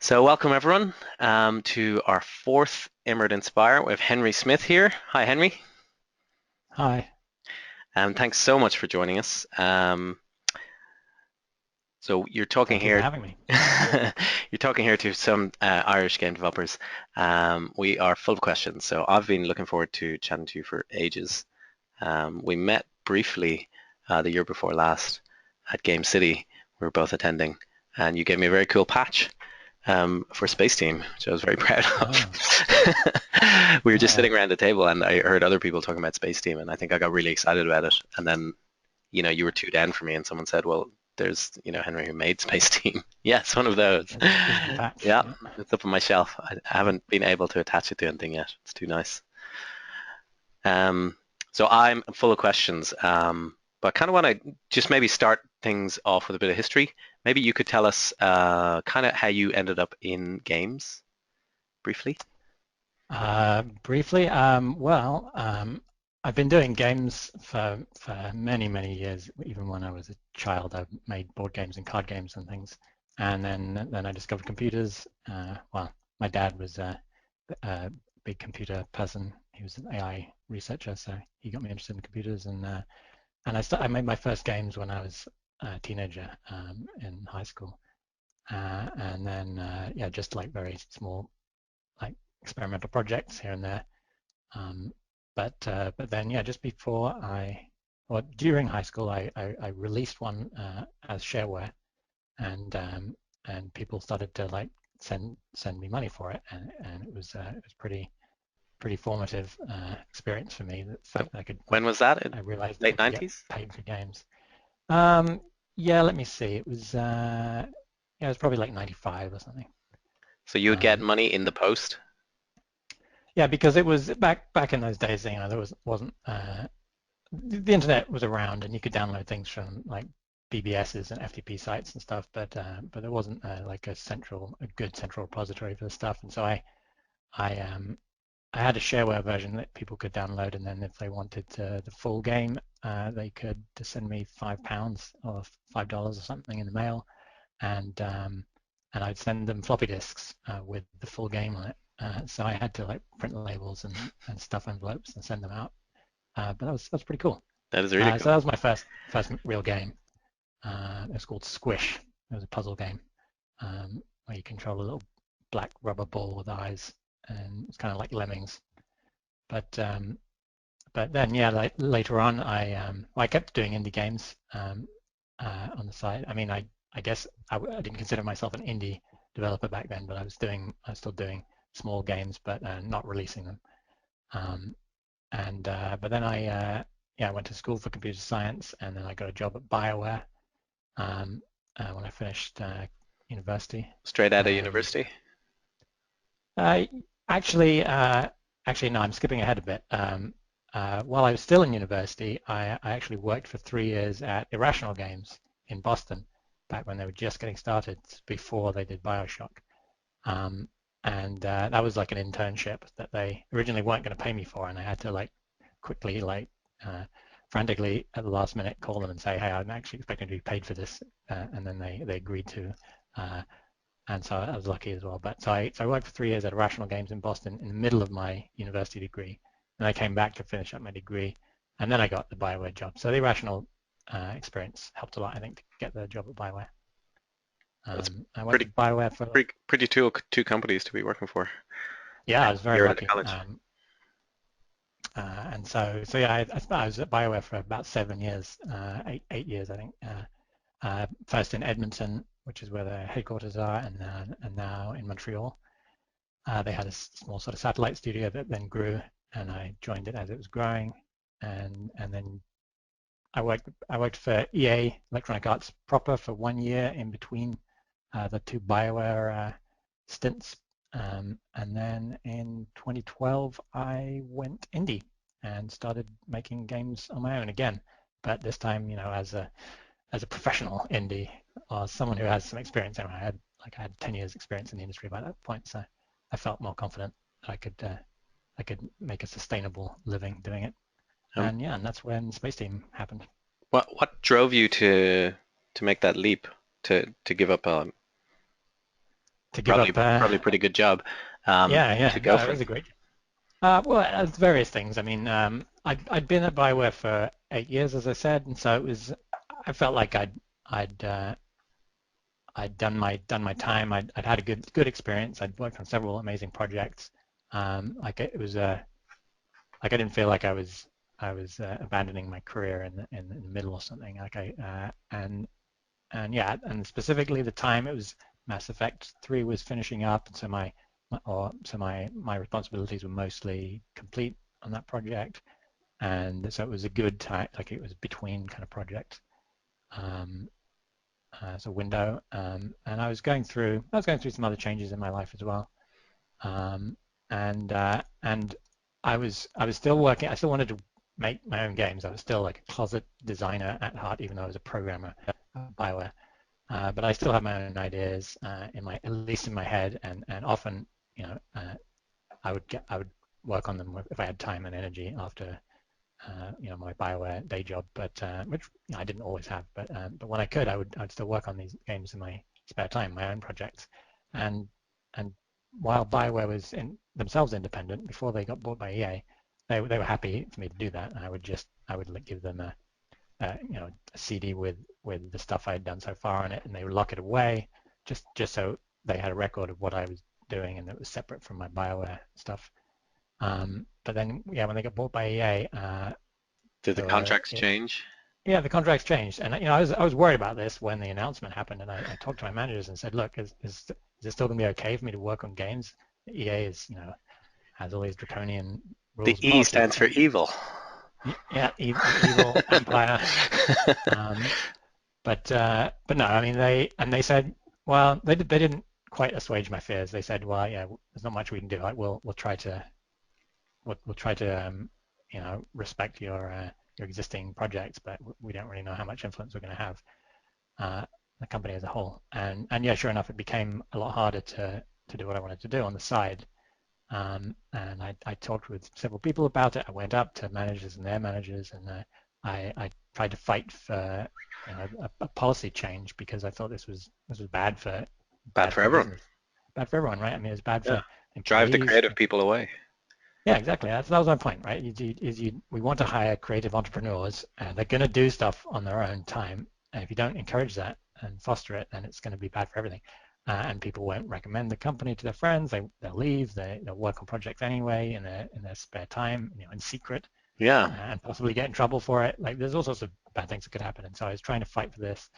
So welcome everyone to our fourth Imirt Inspire. We have Henry Smith here. Hi Henry. Hi, Thanks so much for joining us. So you're talking thank you for here. having me. You're talking here to some Irish game developers. We are full of questions, so I've been looking forward to chatting to you for ages. We met briefly the year before last at Game City. We were both attending, and you gave me a very cool patch for Spaceteam, which I was very proud of. Oh, We were just yeah. sitting around the table, and I heard other people talking about Spaceteam, and I think I got really excited about it. And then, you were two down for me, and someone said, "Well, there's, Henry who made Spaceteam." Yes, one of those. Is the patch. Yeah, Yeah. it's up on my shelf. I haven't been able to attach it to anything yet. It's too nice. Um, so I'm full of questions, but I kind of want to just maybe start things off with a bit of history. Maybe you could tell us kind of how you ended up in games briefly. Briefly, I've been doing games for many, many years. Even when I was a child, I made board games and card games and things. And then I discovered computers. My dad was a big computer person. He was an AI researcher, so he got me interested in computers. I made my first games when I was a teenager in high school. Yeah, just like very small, like experimental projects here and there. Um, but then, yeah, just before or during high school, I released one as shareware, and and people started to like send me money for it, and it was pretty formative experience for me. The fact that When was that? In I realized that late I could get 90s? paid for games. Um, yeah, let me see. Yeah, it was probably like 95 or something. So you would get Um, money in the post? yeah, because it was back in those days, there wasn't the internet was around and you could download things from like BBSs and FTP sites and stuff, but there wasn't like a good central repository for the stuff. And so I I had a shareware version that people could download, and then if they wanted the full game, they could just send me £5 or $5 or something in the mail, and um, and I'd send them floppy disks with the full game on it. So I had to like print labels and stuff envelopes and send them out. But that was pretty cool. That is really So cool. that was my first real game. It was called Squish. It was a puzzle game where you control a little black rubber ball with eyes, and it's kind of like Lemmings. But um, but then yeah, like later on, I kept doing indie games on the side. I mean, I guess I didn't consider myself an indie developer back then, but I was still doing small games, but not releasing them. Um, but then yeah, I went to school for computer science, and then I got a job at BioWare when I finished university. Straight out of Um, university? uh, actually, uh, Actually, no, I'm skipping ahead a bit. While I was still in university, I actually worked for 3 years at Irrational Games in Boston, back when they were just getting started, before they did BioShock. Um, that was like an internship that they originally weren't going to pay me for, and I had to like quickly, like frantically at the last minute, call them and say, "Hey, I'm actually expecting to be paid for this," and then they agreed to. Uh, and so I was lucky as well. But so I worked for 3 years at Irrational Games in Boston in the middle of my university degree, and I came back to finish up my degree, and then I got the BioWare job. So the Irrational experience helped a lot, I think, to get the job at BioWare. That's I worked pretty, at BioWare for pretty two companies to be working for. yeah, I was very You're out of lucky. college. And so yeah, I was at BioWare for about 7 years, 8 years, I think. First in Edmonton, which is where their headquarters are, and now in Montreal. They had a small sort of satellite studio that then grew, and I joined it as it was growing. And then I worked for EA, Electronic Arts proper, for 1 year in between the two BioWare stints. And then in 2012, I went indie and started making games on my own again. But this time, as a professional indie or someone who has some experience. Anyway, I had 10 years experience in the industry by that point, so I felt more confident that I could make a sustainable living doing it. Um, And that's when Space Team happened. what drove you to make that leap to give up? to give Probably up. probably a pretty good job Yeah, yeah, to go no, it from. was a great. Well, various things. I mean, I'd been at BioWare for 8 years, as I said, and so it was. I felt like I'd I'd done my time. I'd had a good experience. I'd worked on several amazing projects. Like it was like I didn't feel like I was abandoning my career in the middle or something. Like and yeah, and specifically the time it was Mass Effect 3 was finishing up, and so my responsibilities were mostly complete on that project, and so it was a good time. Like it was between kind of projects. Um, as a window, and I was going through some other changes in my life as well, um, and I was still working. I still wanted to make my own games. I was still like a closet designer at heart, even though I was a programmer at BioWare. But I still have my own ideas at least in my head, and often, you know, I would work on them if I had time and energy after my BioWare day job, but which I didn't always have. But when I could, I'd still work on these games in my spare time, my own projects. And and while BioWare was themselves independent before they got bought by EA, they were happy for me to do that. And I would like, give them a CD with the stuff I had done so far on it, and they would lock it away just so they had a record of what I was doing, and it was separate from my BioWare stuff. But then, yeah, when they got bought by EA, Did the there were contracts change? yeah, the contracts changed, and I was worried about this when the announcement happened, and I talked to my managers and said, look, is it still going to be okay for me to work on games? EA has all these draconian The rules and E policies, stands for so evil. yeah, the evil empire. Um, but no, I mean they said, well, they didn't quite assuage my fears. They said, well, yeah, there's not much we can do. Like, we'll try to respect your existing projects, but we don't really know how much influence we're going to have uh, the company as a whole. And yeah, sure enough, it became a lot harder to do what I wanted to do on the side. And I talked with several people about it. I went up to managers and their managers, and I tried to fight for a policy change because I thought this was bad for Bad bad for for everyone. business, bad for everyone, right? I mean, it's bad Yeah. for Drive the employees. creative people away. Yeah, exactly. That was my point, right? We want to hire creative entrepreneurs, and they're going to do stuff on their own time. And if you don't encourage that and foster it, then it's going to be bad for everything. And people won't recommend the company to their friends. They'll leave. They'll work on projects anyway in their spare time, in secret, Yeah. and possibly get in trouble for it. Like there's all sorts of bad things that could happen. And so I was trying to fight for this.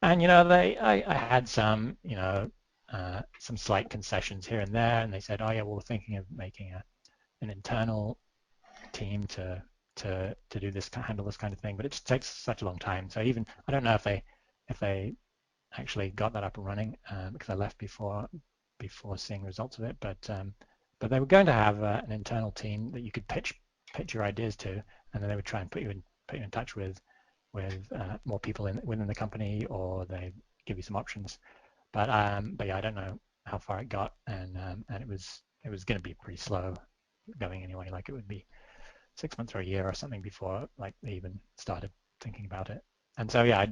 And I had some slight concessions here and there. And they said, oh yeah, well, we're thinking of making an internal team to do this handle this kind of thing, but it just takes such a long time. So even I don't know if they actually got that up and running because I left before seeing results of it. But they were going to have an internal team that you could pitch your ideas to, and then they would try and put you in touch with more people within the company, or they give you some options. But yeah, I don't know how far it got, and it was going to be pretty slow going anyway. Like it would be 6 months or a year or something before like they even started thinking about it. And so yeah,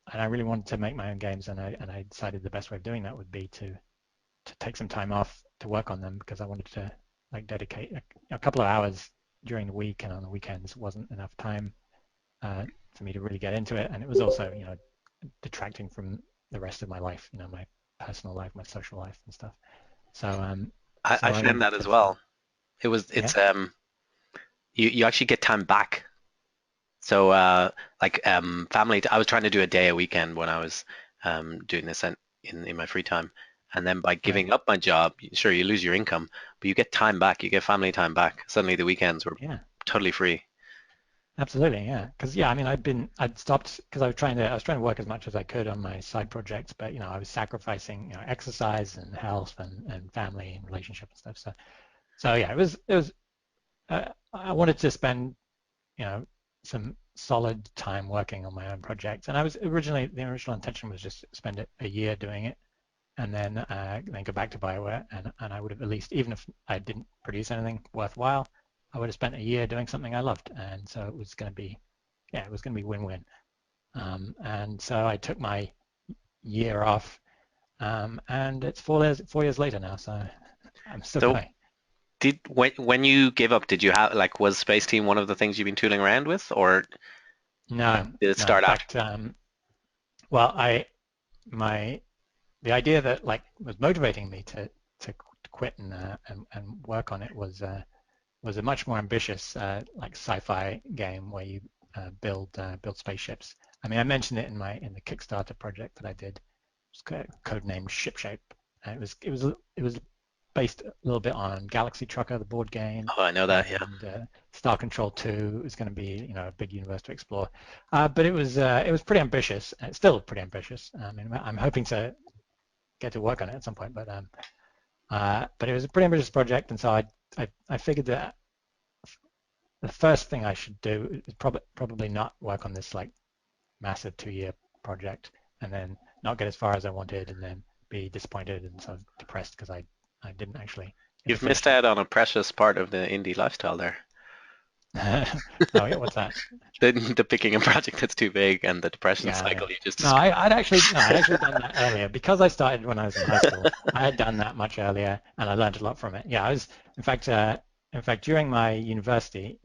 I really wanted to make my own games, and I decided the best way of doing that would be to take some time off to work on them because I wanted to like dedicate a couple of hours during the week, and on the weekends wasn't enough time for me to really get into it, and it was also detracting from the rest of my life, my personal life, my social life and stuff. So I so I found wanted that to as just well. yeah, You actually get time back. So like family, I was trying to do a day a weekend when I was doing this in my free time. And then by right, giving up my job, sure, you lose your income, but you get time back. You get family time back. Suddenly the weekends were yeah. totally free. Absolutely, yeah. Because yeah, I mean, I'd stopped because I was trying to work as much as I could on my side projects, but I was sacrificing exercise and health and family and relationship and stuff. So yeah, it was. I wanted to spend you know some solid time working on my own projects, and the original intention was just spend a year doing it, and then go back to BioWare, and I would have at least, even if I didn't produce anything worthwhile, I would have spent a year doing something I loved, and so it was going to be yeah, it was going to be win-win. And so I took my year off and it's 4 years later now, so I'm still So going. did when you gave up, did you have like was Space Team one of the things you've been tooling around with, or No, did it no. In start after? fact, well, my the idea that like was motivating me to quit and work on it was a much more ambitious like sci-fi game where you build spaceships. I mean, I mentioned it in the Kickstarter project that I did. It's codenamed Shipshape. It was based a little bit on Galaxy Trucker, the board game, Oh, I know that. Yeah. and Star Control 2 is going to be, a big universe to explore. But it was pretty ambitious. And it's still pretty ambitious. I mean, I'm hoping to get to work on it at some point. But it was a pretty ambitious project, and so I figured that the first thing I should do is probably not work on this like massive 2-year project, and then not get as far as I wanted, and then be disappointed and sort of depressed because I didn't actually get to You've missed finish it. out on a precious part of the indie lifestyle there. Oh yeah, what's that? The picking a project that's too big and the depression Yeah, yeah. cycle you just No, described. I'd actually done that earlier because I started when I was in high school. I had done that much earlier, and I learned a lot from it. Yeah, I was, in fact, during my university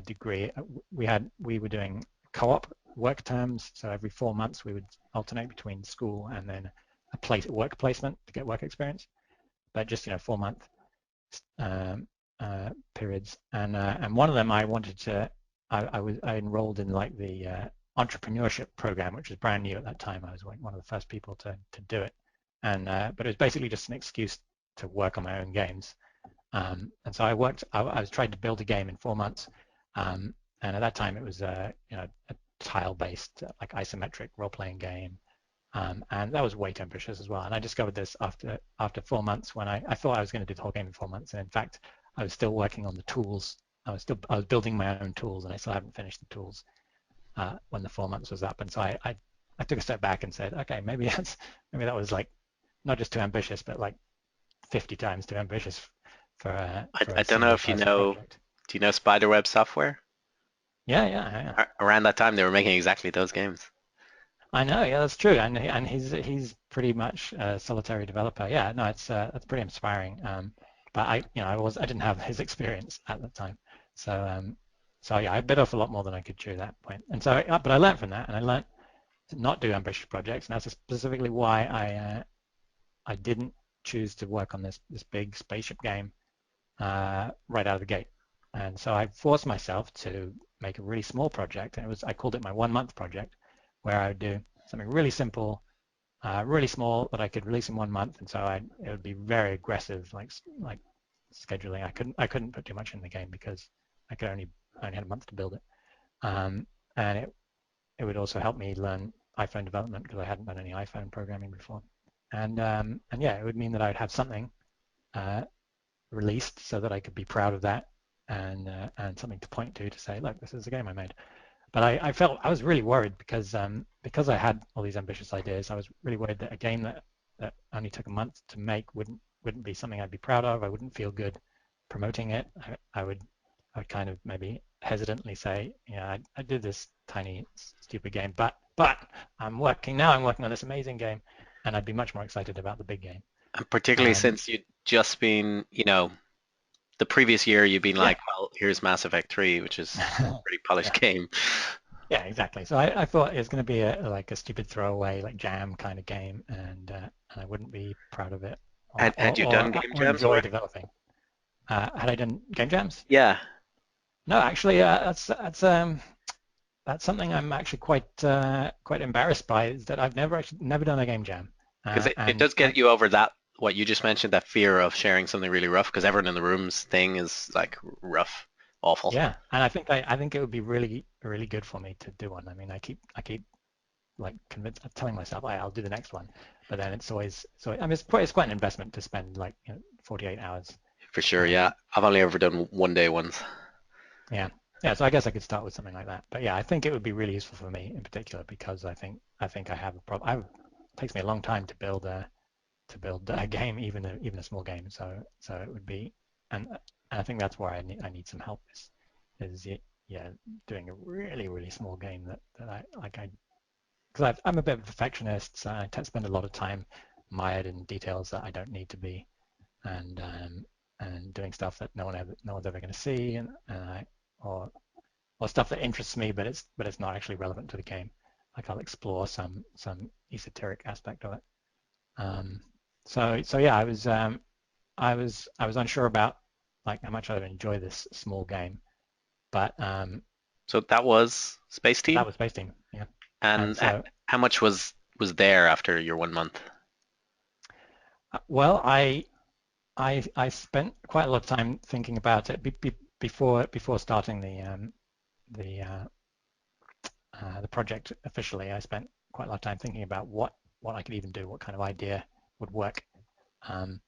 degree, we were doing co-op work terms. So every 4 months we would alternate between school and then work placement to get work experience. But just 4 month um, periods, and one of them I wanted to. I enrolled in like the entrepreneurship program, which was brand new at that time. I was like one of the first people to do it, and but it was basically just an excuse to work on my own games. And so I worked. I was trying to build a game in 4 months, and at that time it was a tile-based like isometric role-playing game. And that was way too ambitious as well. And I discovered this after 4 months when I thought I was going to do the whole game in 4 months. And in fact, I was still working on the tools. I was building my own tools, and I still haven't finished the tools when the 4 months was up. And so I took a step back and said, okay, maybe that was like not just too ambitious, but like 50 times too ambitious for I a don't know single if you person know, project. do you know Spiderweb Software? Yeah, yeah, yeah. Around that time, they were making exactly those games. I know, yeah, that's true, and he's pretty much a solitary developer. Yeah, no, it's that's pretty inspiring. But I didn't have his experience at the time, so yeah, I bit off a lot more than I could chew at that point. And so, but I learned from that, and I learned to not do ambitious projects, and that's specifically why I didn't choose to work on this big spaceship game right out of the gate. And so I forced myself to make a really small project, and I called it my 1 month project, where I would do something really simple, really small that I could release in 1 month. And so it would be very aggressive, like scheduling. I couldn't put too much in the game because I only had a month to build it. And it would also help me learn iPhone development because I hadn't done any iPhone programming before. And yeah, it would mean that I would have something uh, released so that I could be proud of that and something to point to say, look, this is the game I made. But I was really worried because I had all these ambitious ideas. I was really worried that a game that only took a month to make wouldn't be something I'd be proud of. I wouldn't feel good promoting it. I would kind of maybe hesitantly say, yeah, I did this tiny stupid game, but I'm working on this amazing game, and I'd be much more excited about the big game. And particularly Um, since you'd just been, the previous year you've been yeah. like, well, here's Mass Effect 3, which is a pretty polished Yeah. game. Yeah, exactly. So I thought it was going to be like a stupid throwaway, like jam kind of game, and I wouldn't be proud of it or And or had you done or, game or jams enjoy already? developing. Had I done game jams? Yeah, No, actually, that's something I'm actually quite embarrassed by is that I've never done a game jam, because it and does get you over that, what you just mentioned, that fear of sharing something really rough, because everyone in the room's thing is like rough, awful. yeah, and I think it would be really really good for me to do one. I mean, I keep like telling myself, I'll do the next one, but then it's always I mean, it's quite an investment to spend like 48 hours. For sure, yeah. Um, I've only ever done one day ones. yeah, yeah. So I guess I could start with something like that. But yeah, I think it would be really useful for me in particular because I think I have a problem. It takes me a long time to build a game, even a small game. So it would be, and I think that's where I need some help is yeah, doing a really really small game that I like I because I'm a bit of a perfectionist, so I tend to spend a lot of time mired in details that I don't need to be, and doing stuff that no one's ever going to see, or stuff that interests me, but it's not actually relevant to the game. Like I'll explore some esoteric aspect of it. Um, so yeah, I was unsure about like how much I would enjoy this small game, but So that was Space that Team. was Spaceteam, yeah. And And so, how much was there after your 1 month? well, I spent quite a lot of time thinking about it before starting the uh, the project officially. I spent quite a lot of time thinking about what I could even do, what kind of idea would work. Um,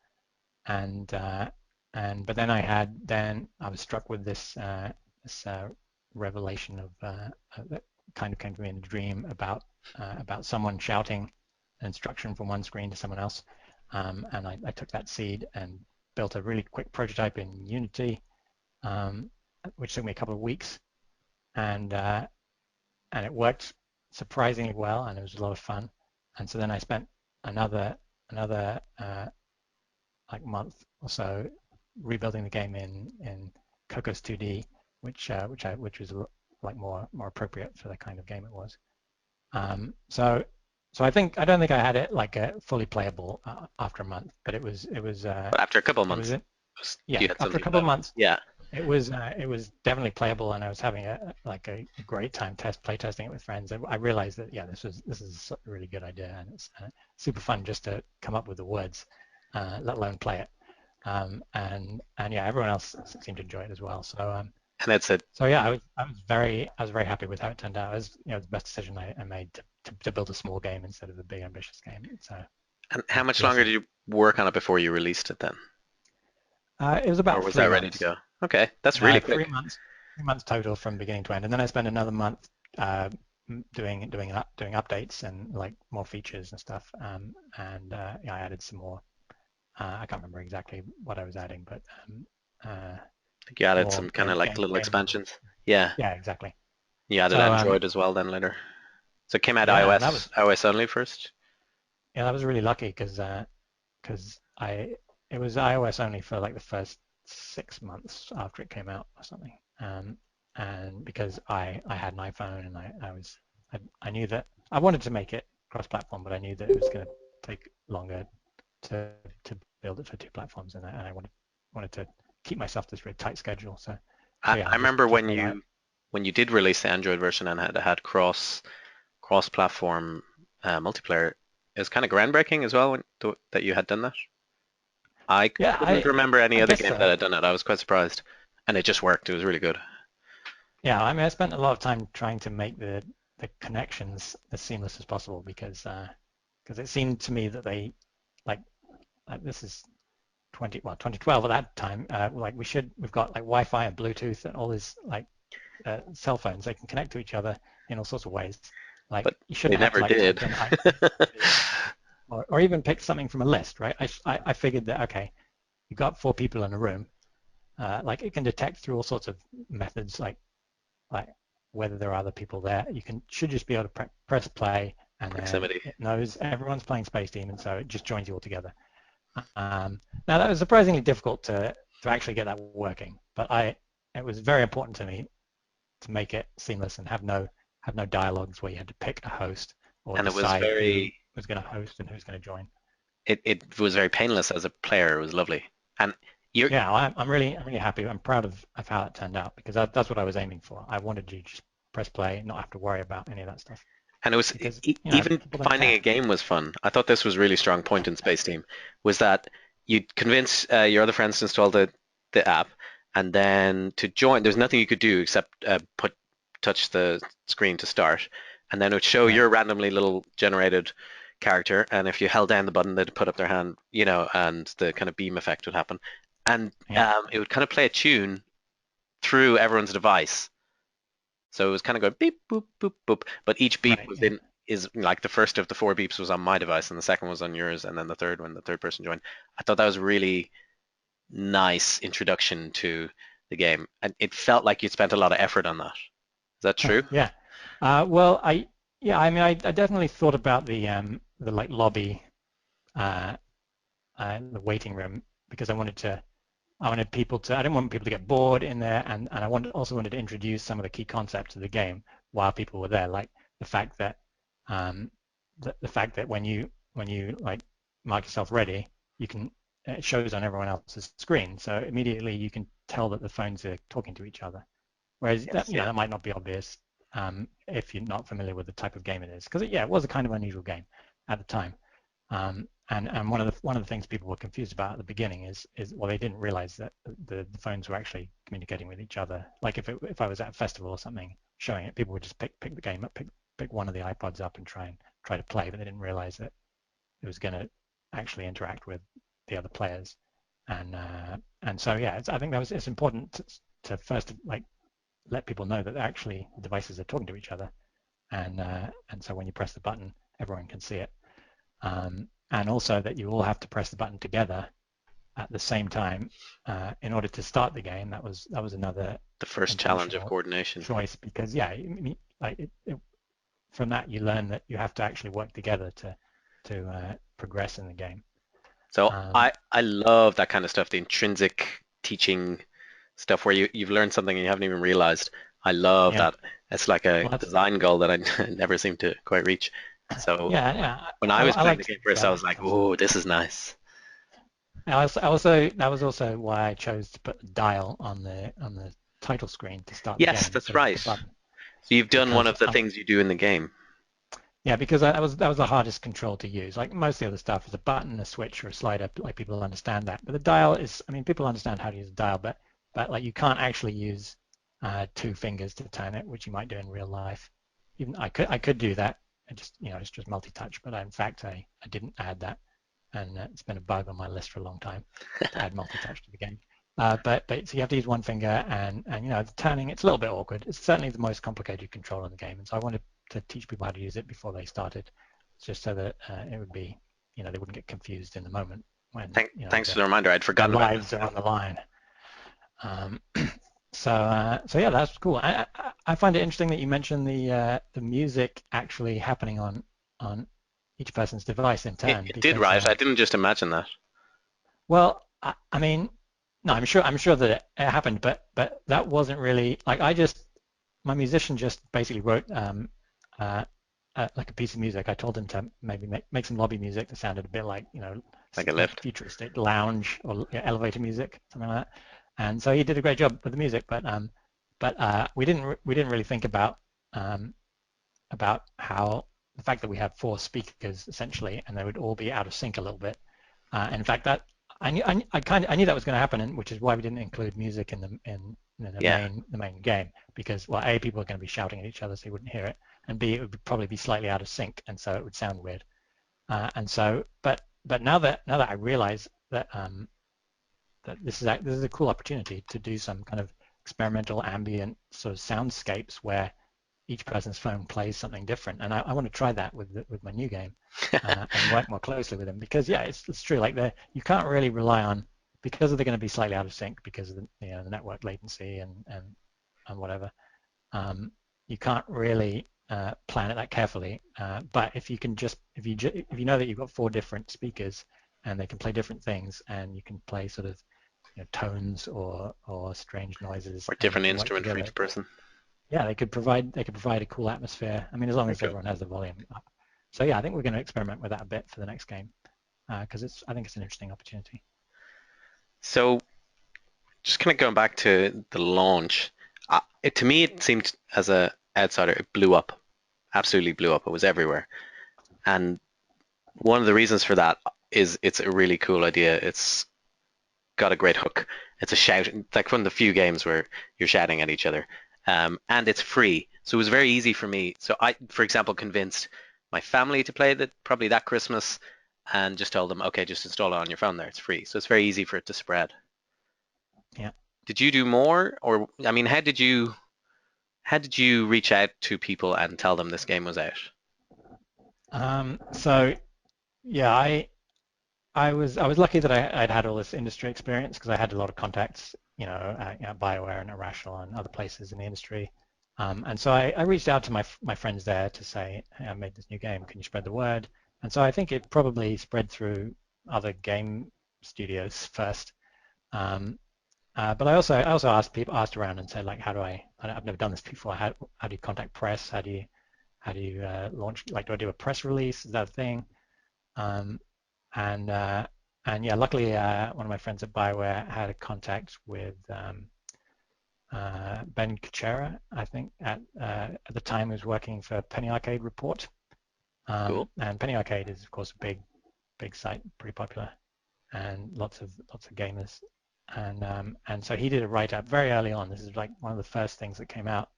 and but then I was struck with this revelation that kind of came to me in a dream about someone shouting instruction from one screen to someone else, and I took that seed and built a really quick prototype in Unity, um, which took me a couple of weeks, and it worked surprisingly well, and it was a lot of fun. And so then I spent another like month or so rebuilding the game in Cocos 2D, which was like more appropriate for the kind of game it was. So I don't think I had it like fully playable after a month, but But after a couple of it was months, it, you yeah, had after a something couple of about it. months Yeah. it was definitely playable, and I was having a great time play testing it with friends. I realized that yeah, this is a really good idea, and it's super fun just to come up with the words, let alone play it. And yeah, everyone else seemed to enjoy it as well. And it's a So yeah, I was very happy with how it turned out. It was the best decision I made to build a small game instead of a big ambitious game. So and how much longer did blessing. you work on it before you released it then? It was Or about was that three ready to months. go? Okay, that's No, really 3 quick. months, 3 months total from beginning to end, and then I spent another month doing updates and like more features and stuff. And yeah, I added some more. I can't remember exactly what I was adding, but You added more some kind of like little game levels. expansions. Yeah. Yeah, exactly. You added So Android as well then later. So it came out yeah, and iOS only first. that was really lucky because I it was iOS only for like the first 6 months after it came out or something. And because I had an iPhone and I knew that I wanted to make it cross-platform, but I knew that it was going to take longer to to build it for two platforms, and I wanted to keep myself this really tight schedule. So yeah, I remember just made I when you did release the Android version and had cross platform multiplayer. It was kind of groundbreaking as well that you had done that. I yeah couldn't remember any I other guess game that so. had done it. I was quite surprised, and it just worked. It was really good. Yeah, I mean, I spent a lot of time trying to make the connections as seamless as possible because it seemed to me that they like this is 2012 at that time. Like we've got like Wi-Fi and Bluetooth and all these like cell phones. They can connect to each other in all sorts of ways. Like But you they shouldn't have to never like did. type in IMDb or even pick something from a list, right? I figured that okay, you've got four people in a room. Like it can detect through all sorts of methods, like whether there are other people there. You should just be able to press play, and then Proximity. it knows everyone's playing Spaceteam, and so it just joins you all together. Now that was surprisingly difficult to actually get that working, but it was very important to me to make it seamless and have no dialogues where you had to pick a host or And it was decide who very was going to host and who's going to join. it was very painless as a player. It was lovely. And you Yeah, I'm really happy. I'm proud of how it turned out because that's what I was aiming for. I wanted to just press play, not have to worry about any of that stuff and it was because even people don't finding care. a game was fun. I thought this was a really strong point in Spaceteam was that you'd convince your other friends to install the app, and then to join, there's nothing you could do except touch the screen to start, and then it would show Right. your randomly little generated character, and if you held down the button, they'd put up their hand, and the kind of beam effect would happen, and Yeah. it would kind of play a tune through everyone's device. So it was kind of going beep boop boop boop, but each beep Right. was Yeah. in is like the first of the four beeps was on my device, and the second was on yours, and then the third when the third person joined. I thought that was a really nice introduction to the game, and it felt like you'd spent a lot of effort on that. Is that true? Yeah. Well, I yeah, I mean, I definitely thought about the like lobby uh, the waiting room because I didn't want people to get bored in there, and I also wanted to introduce some of the key concepts of the game while people were there, like the fact that um, the fact that when you like mark yourself ready, you can it shows on everyone else's screen, so immediately you can tell that the phones are talking to each other. Whereas that Yes, yeah. that might not be obvious if you're not familiar with the type of game it is, because it was a kind of unusual game at the time. And one of the things people were confused about at the beginning is well, they didn't realize that the phones were actually communicating with each other. Like if I was at a festival or something showing it, people would just pick the game up, pick one of the iPods up and try to play, but they didn't realize that it was going to actually interact with the other players. And so yeah, I think it's important to first like let people know that actually the devices are talking to each other, and so when you press the button, everyone can see it. And also that you all have to press the button together at the same time in order to start the game. That was another The first challenge of intentional coordination. choice because yeah, like from that you learn that you have to actually work together to progress in the game. So Um, I love that kind of stuff, the intrinsic teaching stuff where you've learned something and you haven't even realized. I love yeah, that. It's like a well that's design goal that I never seem to quite reach. So yeah yeah when I, I was I playing like the to game see first, how I was that like, comes. oh, this is nice. That was also why I chose to put the dial on the title screen to start the Yes, game that's instead of right. the button So you've done one because of the things you do in the game. yeah, because that was the hardest control to use. Like most of the other stuff is a button, a switch, or a slider. Like people understand that, but the dial is. I mean, people understand how to use a dial, but like you can't actually use two fingers to turn it, which you might do in real life. Even I could do that. It's just multi-touch, but in fact I didn't add that, and it's been a bug on my list for a long time to add multi-touch to the game. But so you have to use one finger, and the turning it's a little bit awkward. It's certainly the most complicated control in the game, and so I wanted to teach people how to use it before they started, just so that it would be they wouldn't get confused in the moment when Thanks for the reminder. I'd their forgotten about lives are on the line. Um, so yeah, that's cool. I find it interesting that you mentioned the music actually happening on each person's device in it. turn It did, because right? I didn't just imagine that. well, I mean, no, I'm sure that it happened, but that wasn't really like my musician just basically wrote uh, like a piece of music. I told him to maybe make some lobby music that sounded a bit like Like a lift. futuristic lounge or elevator music, something like that. And so he did a great job with the music, but we didn't really think um, about how the fact that we have four speakers essentially, and they would all be out of sync a little bit. In fact, that I knew that was going to happen, which is why we didn't include music in the Yeah. main game because well, a people are going to be shouting at each other, so you wouldn't hear it, and b it would probably be slightly out of sync, and so it would sound weird. But now that I realize that this is a cool opportunity to do some kind of experimental ambient sort of soundscapes where each person's phone plays something different, and I want to try that with my new game and work more closely with them because yeah, it's true. Like you can't really rely on because they're going to be slightly out of sync because of the network latency and whatever. Um, you can't really plan it that carefully. But if you can just if you know that you've got four different speakers and they can play different things and you can play sort of tones or strange noises Or and they different can work instrument for together, each person. yeah, they could provide a cool atmosphere. I mean, as long Very as cool. everyone has the volume up. So yeah, I think we're going to experiment with that a bit for the next game because I think it's an interesting opportunity. So just kind of going back to the launch, to me it seemed as a outsider it blew up, absolutely blew up. It was everywhere, and one of the reasons for that is it's a really cool idea. It's got a great hook. It's a shout, it's like one of the few games where you're shouting at each other, and it's free. So it was very easy for me. So I, for example, convinced my family to play that probably that Christmas, and just told them, okay, just install it on your phone there. It's free. So it's very easy for it to spread. Yeah. Did you do more, or I mean, how did you reach out to people and tell them this game was out? So yeah, I was lucky that I'd had all this industry experience because I had a lot of contacts, BioWare and Irrational and other places in the industry. And so I reached out to my friends there to say, hey, I made this new game. Can you spread the word? And so I think it probably spread through other game studios first. Um, but I also asked around and said like, I've never done this before. How do you contact press? How do you launch? Like, do I do a press release? Is that a thing? Um, and yeah, luckily one of my friends at BioWare had a contact with Ben Kuchera, I think at the time he was working for Penny Arcade Report. Cool. And Penny Arcade is of course a big site, pretty popular, and lots of gamers. And so he did a write-up very early on. This is like one of the first things that came out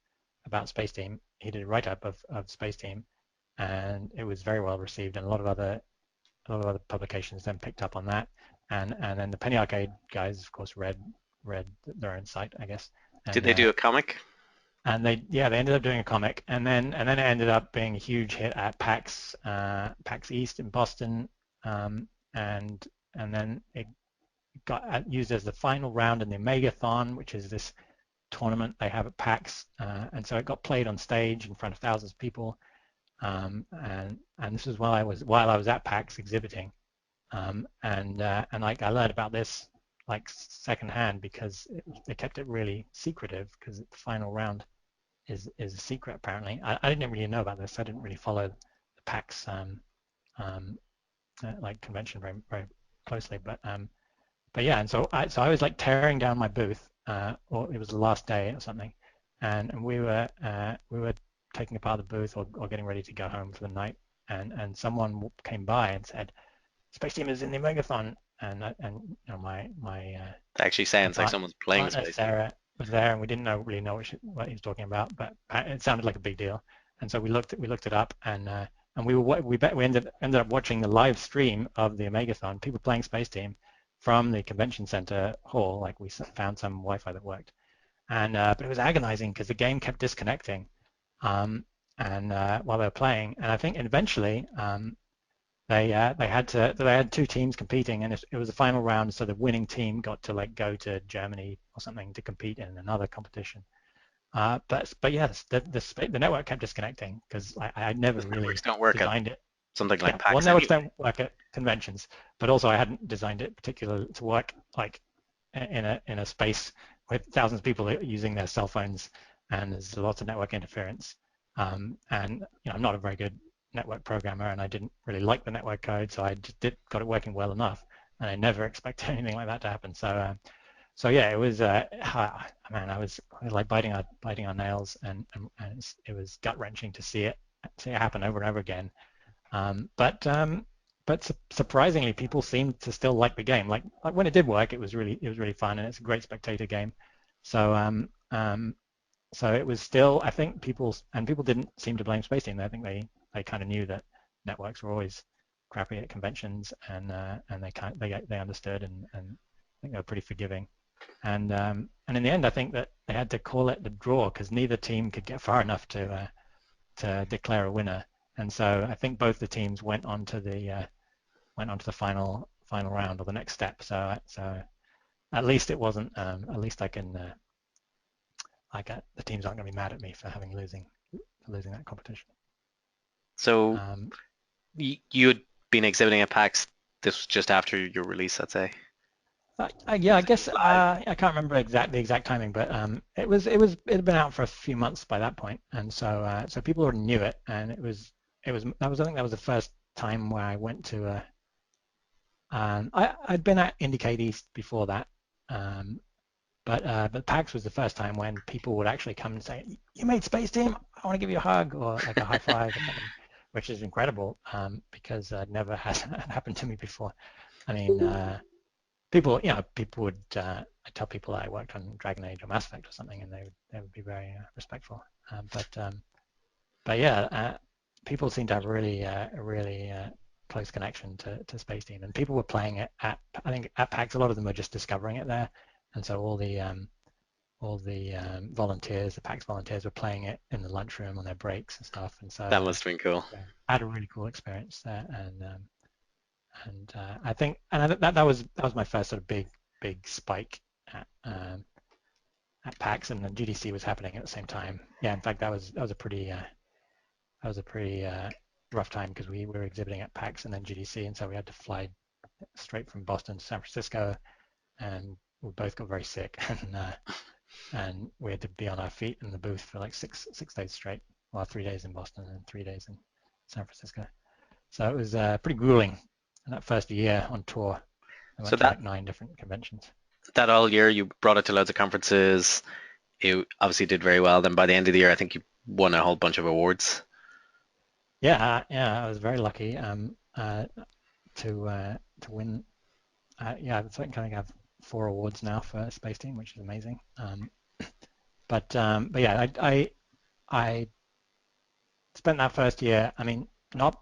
about Spaceteam. He did a write-up of Spaceteam, and it was very well received, and a lot of other publications then picked up on that, and then the Penny Arcade guys, of course, read their own site, I guess, Did and they do a comic? they ended up doing a comic, and then it ended up being a huge hit at PAX East in Boston, and then it got used as the final round in the Omegathon, which is this tournament they have at PAX, and so it got played on stage in front of thousands of people, and this was while I was at PAX exhibiting, and like I learned about this like secondhand because they kept it really secretive because the final round is a secret apparently. I didn't really know about this. I didn't really follow the PAX um, like convention very closely, but yeah, and so I was like tearing down my booth, or it was the last day or something, and we were taking apart the booth or getting ready to go home for the night, and someone came by and said, "Space Team is in the Megathon," and That actually my sounds like someone's playing partner Space Team. Sarah was there, and we didn't really know what he was talking about, but it sounded like a big deal, and so we looked it up, and we ended up watching the live stream of the Omegathon, people playing Space Team from the convention center hall. Like we found some Wi-Fi that worked, and but it was agonizing because the game kept disconnecting, um, and while they were playing, and I think eventually they had two teams competing, and it was the final round, so the winning team got to like go to Germany or something to compete in another competition. But yes, the network kept disconnecting because I never Because really networks don't work at designed it. something like Yeah, well, PAX networks anyway. don't work at conventions, but also I hadn't designed it particularly to work like in a space with thousands of people using their cell phones, and there's lots of network interference. And I'm not a very good network programmer, and I didn't really like the network code, so I just got it working well enough, and I never expected anything like that to happen. So yeah, it was man, I was like biting on nails, and it was gut wrenching to see it happen over and over again. But surprisingly, people seemed to still like the game. Like when it did work, it was really fun, and it's a great spectator game. So so it was still, I think people didn't seem to blame Space Team. I think they kind of knew that networks were always crappy at conventions, and they understood, and I think they were pretty forgiving. And in the end, I think that they had to call it the draw because neither team could get far enough to declare a winner. And so I think both the teams went on to the final round or the next step. So at least it wasn't. At least I can. The teams aren't going to be mad at me for losing that competition. So Um, you had been exhibiting at PAX. This was just after your release, I'd say. yeah, I Was it guess live? I can't remember the exact timing, but it had been out for a few months by that point, and so people already knew it, and I think that was the first time where I went to I'd been at Indicate East before that, um, but PAX was the first time when people would actually come and say, "You made Space Team, I want to give you a hug," or like a high five or something, which is incredible because never has happened to me before. I mean, people would I tell people I worked on Dragon Age or Mass Effect or something, and they would be very respectful. But yeah, people seem to have a really close connection to Space Team, and people were playing it I think at PAX. A lot of them were just discovering it there, and so all the volunteers, the PAX volunteers, were playing it in the lunchroom on their breaks and stuff, and so That must have been cool. yeah, I had a really cool experience there, and I think that was my first sort of big spike at PAX, and then GDC was happening at the same time. Yeah, in fact, that was a pretty rough time because we were exhibiting at PAX and then GDC, and so we had to fly straight from Boston to San Francisco, and we both got very sick, and we had to be on our feet in the booth for like six days straight. Well, 3 days in Boston and 3 days in San Francisco. So it was pretty grueling. And that first year on tour, I So went to that like 9 different conventions. that all year you brought it to loads of conferences. You obviously did very well. Then by the end of the year, I think you won a whole bunch of awards. Yeah, I was very lucky to win. Yeah, I think I have 4 awards now for Spaceteam, which is amazing. But yeah, I spent that first year. I mean, not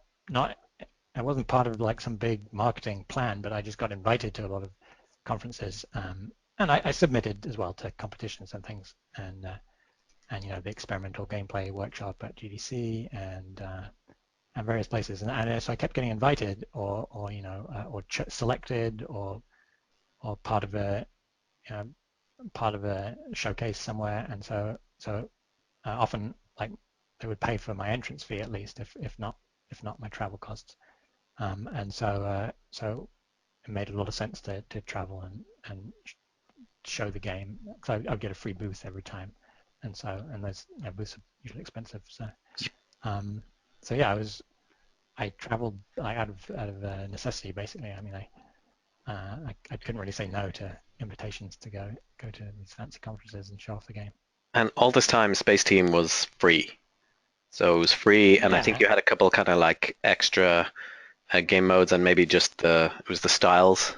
I wasn't part of like some big marketing plan, but I just got invited to a lot of conferences, and I submitted as well to competitions and things, and the experimental gameplay workshop at GDC and various places, and so I kept getting invited or selected or part of a showcase somewhere, and so often like they would pay for my entrance fee at least, if not my travel costs. And so it made a lot of sense to travel and show the game. So I'd get a free booth every time, and those booths are usually expensive. Um, so yeah, I traveled like out of necessity basically. I mean, I couldn't really say no to invitations to go to these fancy conferences and show off the game. And all this time, Space Team was free. So it was free, and I think Yeah, you had a couple kind of like extra game modes, and maybe just it was the styles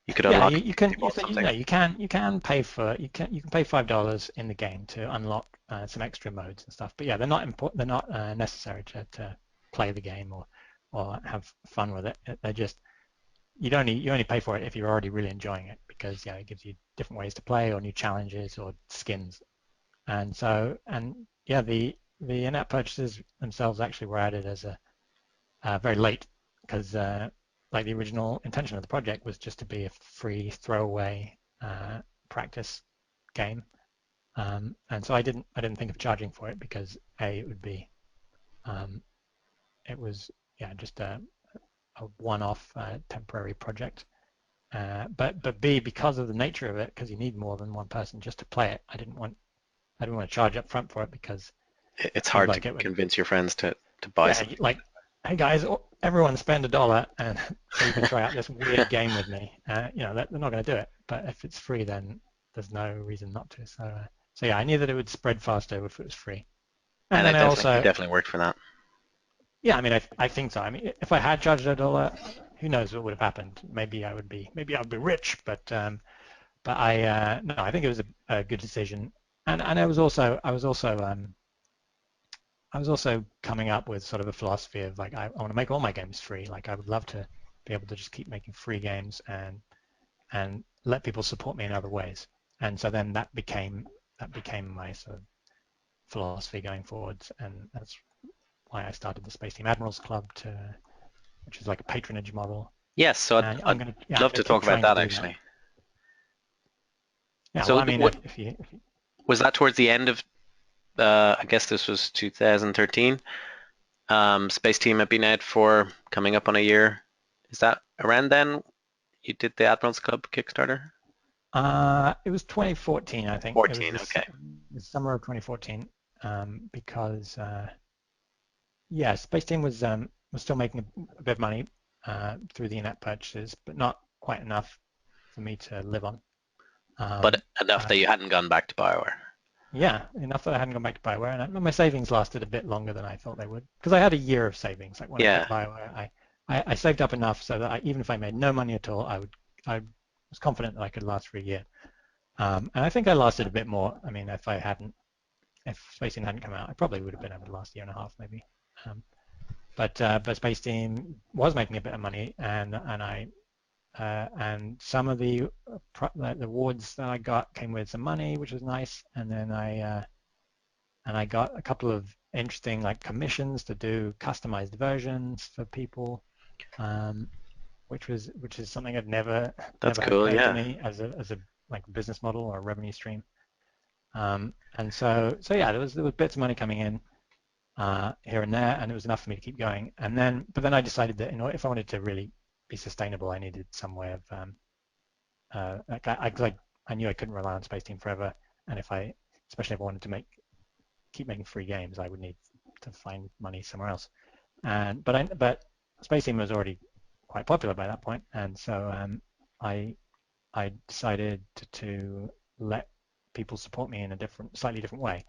you could yeah, unlock you if can you bought something. you can pay for you can pay $5 in the game to unlock some extra modes and stuff. But yeah, they're not important. They're not necessary to play the game or have fun with it. They're just you only pay for it if you're already really enjoying it because yeah, it gives you different ways to play or new challenges or skins. And yeah, the in-app purchases themselves actually were added as a very late because like the original intention of the project was just to be a free throwaway practice game, and so I didn't think of charging for it because A, um, it was yeah just a one-off temporary project, but B, because of the nature of it, because you need more than one person just to play it, I didn't want to charge up front for it because It's it seemed hard to like it would convince your friends to buy yeah, something. like, hey guys, everyone spend $1 and so you can try out this weird game with me. They're not going to do it, but if it's free, then there's no reason not to. So yeah, I knew that it would spread faster if it was free. And And then it I definitely it also, definitely worked for that. yeah, I mean, I think so. I mean, if I had charged $1, who knows what would have happened? Maybe I would be rich, but no, I think it was a good decision. And I was also coming up with sort of a philosophy of like I want to make all my games free. Like I would love to be able to just keep making free games and let people support me in other ways. And so then that became my sort of philosophy going forwards, and that's why I started the Space Team Admirals Club which is like a patronage model. Yes, so And I'd I'm love gonna to keep talk about trying to that do that. actually. Yeah, well, So I mean, if you was that towards the end of, I guess this was 2013? Space Team had been out for coming up on a year. Is that around then you did the Admirals Club Kickstarter? it was 2014, I think. It was 14, this okay. the summer of 2014, because yeah, Space Team was still making a bit of money through the in-app purchases, but not quite enough for me to live on. But Um, enough uh, that you hadn't gone back to BioWare. yeah, enough that I hadn't gone back to BioWare, and my savings lasted a bit longer than I thought they would because I had a year of savings. Like when I Yeah, quit BioWare, I saved up enough so that even if I made no money at all, I was confident that I could last for a year. And I think I lasted a bit more. I mean, if Space Team hadn't come out, I probably would have been able to last a year and a half maybe. Um, but Space Team was making a bit of money, and some of the awards that I got came with some money, which was nice. And I got a couple of interesting like commissions to do customized versions for people, um, which is something that never that's never had cool. occurred to Yeah. me as a like business model or a revenue stream. And so yeah, there was bits of money coming in. here and there, and it was enough for me to keep going. But then I decided that if I wanted to really be sustainable, I needed some way of like I knew I couldn't rely on Spaceteam forever, and especially if I wanted to keep making free games, I would need to find money somewhere else. But Spaceteam was already quite popular by that point, and so I I decided to let people support me in a slightly different way,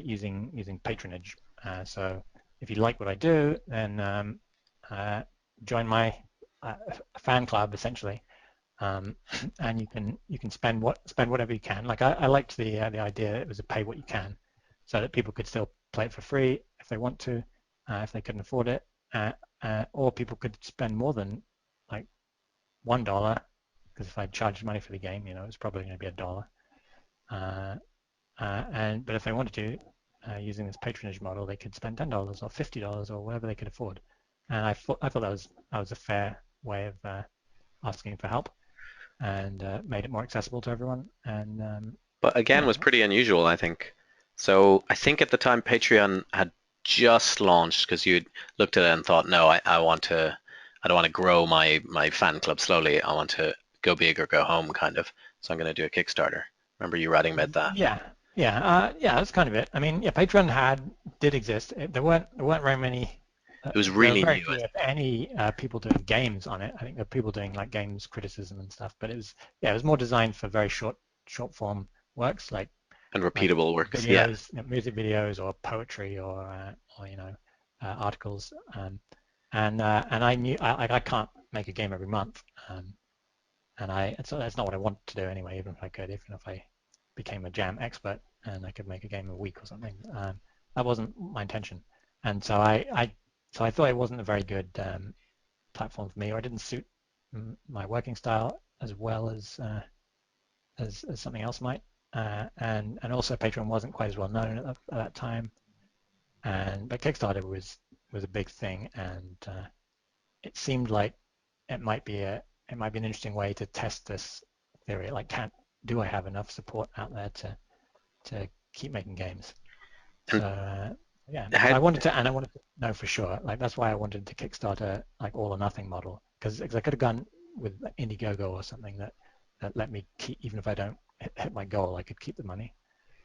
using patronage. So if you like what I do, then uh, join my fan club essentially, um, and you can spend whatever you can. Like I liked the idea that it was a pay what you can, so that people could still play it for free if they want to, if they couldn't afford it, or people could spend more than like $1, because if I charged money for the game, it's probably going to be $1. Uh, but if they wanted to, using this patronage model, they could spend $10 or $50 or whatever they could afford. And I thought that was a fair way of asking for help, and made it more accessible to everyone. And But again, yeah, was pretty unusual, I think. So I think at the time Patreon had just launched because you'd looked at it and thought, no, I don't want to grow my fan club slowly. I want to go big or go home, kind of. So I'm going to do a Kickstarter. Remember you writing about that? yeah, yeah. That's kind of it. I mean, yeah, Patreon did exist. There weren't very many. It was There were really very new few, if any, people doing games on it. I think there were people doing like games criticism and stuff, but it was more designed for very short form works and like repeatable works. Yeah. videos, music videos, or poetry, or articles. And I knew I can't make a game every month, so that's not what I want to do anyway. Even if I could, even if I became a jam expert and I could make a game a week or something, that wasn't my intention. And so I thought it wasn't a very good platform for me, or it didn't suit my working style as well as something else might. And also Patreon wasn't quite as well known at that time. But Kickstarter was a big thing, and it seemed like it might be an interesting way to test this theory. Like, do I have enough support out there to keep making games? And So yeah, so how, I wanted to know for sure. Like that's why I wanted to Kickstarter like all or nothing model, because I could have gone with Indiegogo or something that let me keep, even if I don't hit my goal, I could keep the money.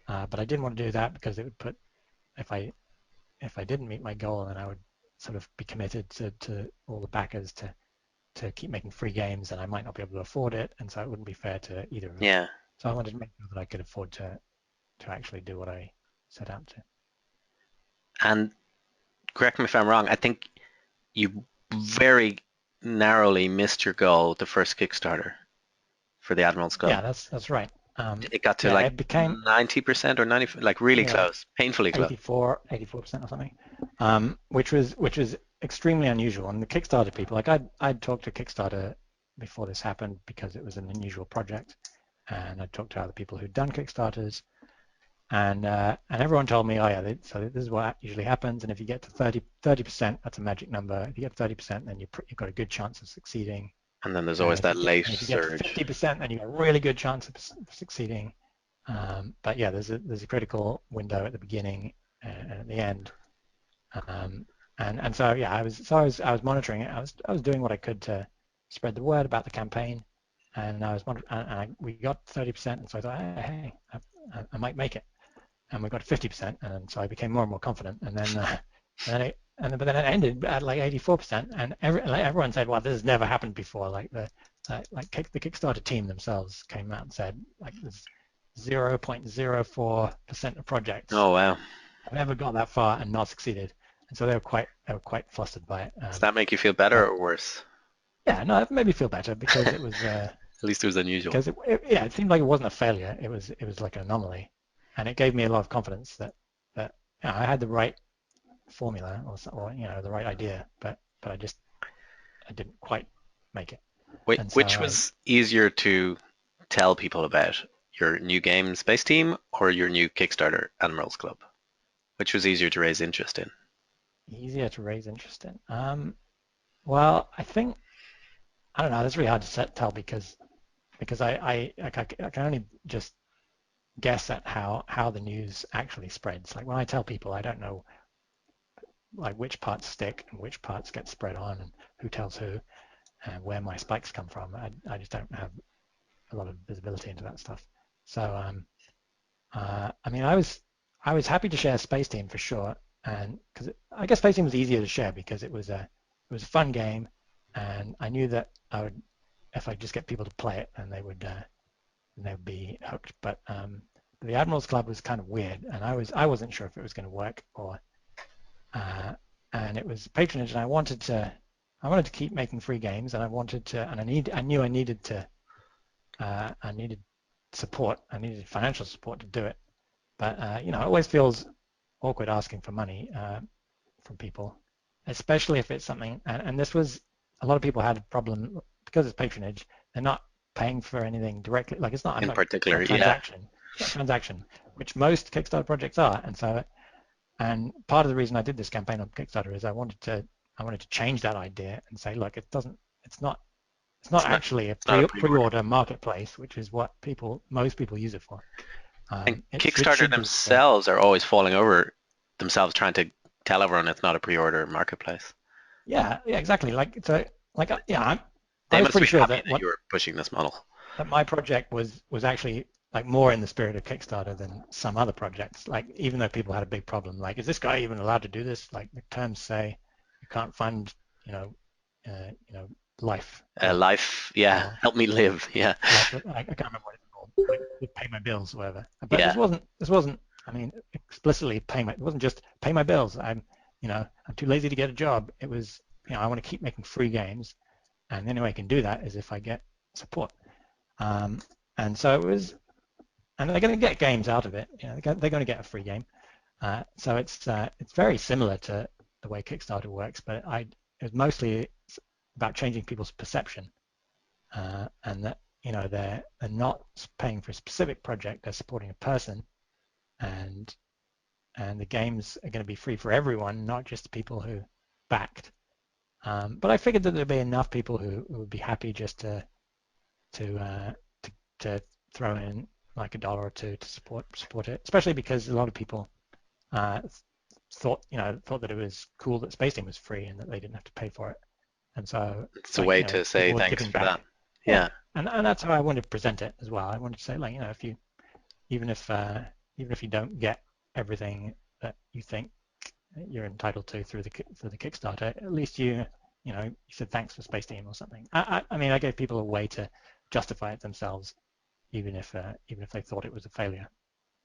But I didn't want to do that because it would put if I didn't meet my goal, then I would sort of be committed to all the backers to keep making free games, and I might not be able to afford it, and so it wouldn't be fair to either of us. yeah. So I wanted to make sure that I could afford to actually do what I set out to. And correct me if I'm wrong. I think you very narrowly missed your goal with the first Kickstarter for the Admiral's Club. Yeah, that's right. It got to Yeah, like it became 90% or 90, like really yeah, close, painfully close. 84% or something, which was extremely unusual. And the Kickstarter people, like I'd talked to Kickstarter before this happened because it was an unusual project, and I talked to other people who'd done Kickstarters, and everyone told me, oh yeah, so this is what usually happens, and if you get to 30%, that's a magic number. If you get 30%, then you've got a good chance of succeeding. And then there's And always if that you get late and if you get to surge. 50%, then you've got a really good chance of succeeding. But yeah, there's a critical window at the beginning and at the end. Um, and so yeah, I was monitoring it. I was doing what I could to spread the word about the campaign, and we got 30%, and so I thought, hey, I might make it, and we got 50%, and so I became more and more confident, but then it ended at like 84%, and everyone said, well, this has never happened before. The Kickstarter team themselves came out and said like this 0.04% of projects Oh wow. have ever got that far and not succeeded, and so they were quite flustered by it. Does that make you feel better But or worse? yeah, no, it made me feel better because At least it was unusual. yeah, it seemed like it wasn't a failure. It was like an anomaly, and it gave me a lot of confidence that I had the right formula or the right idea, but I didn't quite make it, Wait, and so which was easier to tell people about? Your new game Spaceteam or your new Kickstarter Admiral's Club? Which was easier to raise interest in? easier to raise interest in. Well, I don't know. That's really hard to tell because I can only just guess at how the news actually spreads. Like when I tell people, I don't know like which parts stick and which parts get spread on and who tells who and where my spikes come from. I just don't have a lot of visibility into that stuff. So I mean, I was happy to share Space Team for sure, and because I guess Space Team was easier to share because it was a fun game, and I knew that I would if I just get people to play it, and they would be hooked. But the Admirals Club was kind of weird, and I wasn't sure if it was going to work or uh, and it was patronage, and I wanted to keep making free games, and I knew I needed support, I needed financial support to do it. But it always feels awkward asking for money from people, especially if it's something. And this was a lot of people had a problem because it's patronage. They're not paying for anything directly. Like it's not. I'm in not. It's particular? not Yeah. transaction. It's not transaction, which most Kickstarter projects are. And part of the reason I did this campaign on Kickstarter is I wanted to change that idea and say, look, it's not It's not actually a it's not a pre-order. pre-order marketplace, which is what most people use it for. And It Kickstarter should be. A, themselves are always falling over themselves trying to tell everyone it's not a pre-order marketplace. Yeah, yeah, exactly. Yeah, I They was must pretty be sure happy that that you were pushing this model. my project was actually like more in the spirit of Kickstarter than some other projects. Like even though people had a big problem, like is this guy even allowed to do this? Like the terms say you can't fund, you know, life Life, yeah, or help me live. Yeah, life. I can't remember what it's called, like pay my bills or whatever. But yeah. this wasn't. I mean, explicitly It wasn't just pay my bills. I'm too lazy to get a job. It was, I want to keep making free games, and the only way I can do that is if I get support. Um, and so it was, and they're going to get games out of it. They're going to get a free game. So it's very similar to the way Kickstarter works, but it was mostly about changing people's perception, and that they're not paying for a specific project, they're supporting a person, and the games are going to be free for everyone, not just the people who backed. But I figured that there'd be enough people who would be happy just to uh, to throw in like $1 or $2 to support it, especially because a lot of people uh, thought that it was cool that Space Team was free and that they didn't have to pay for it. And so It's a way to say people were thanks giving for that. back. Yeah, Yeah. and that's how I wanted to present it as well. I wanted to say like if you even if uh, even if you don't get everything that you think you're entitled to through the Kickstarter, at least you said thanks for Space Team or something. I mean I gave people a way to justify it themselves, even if they thought it was a failure.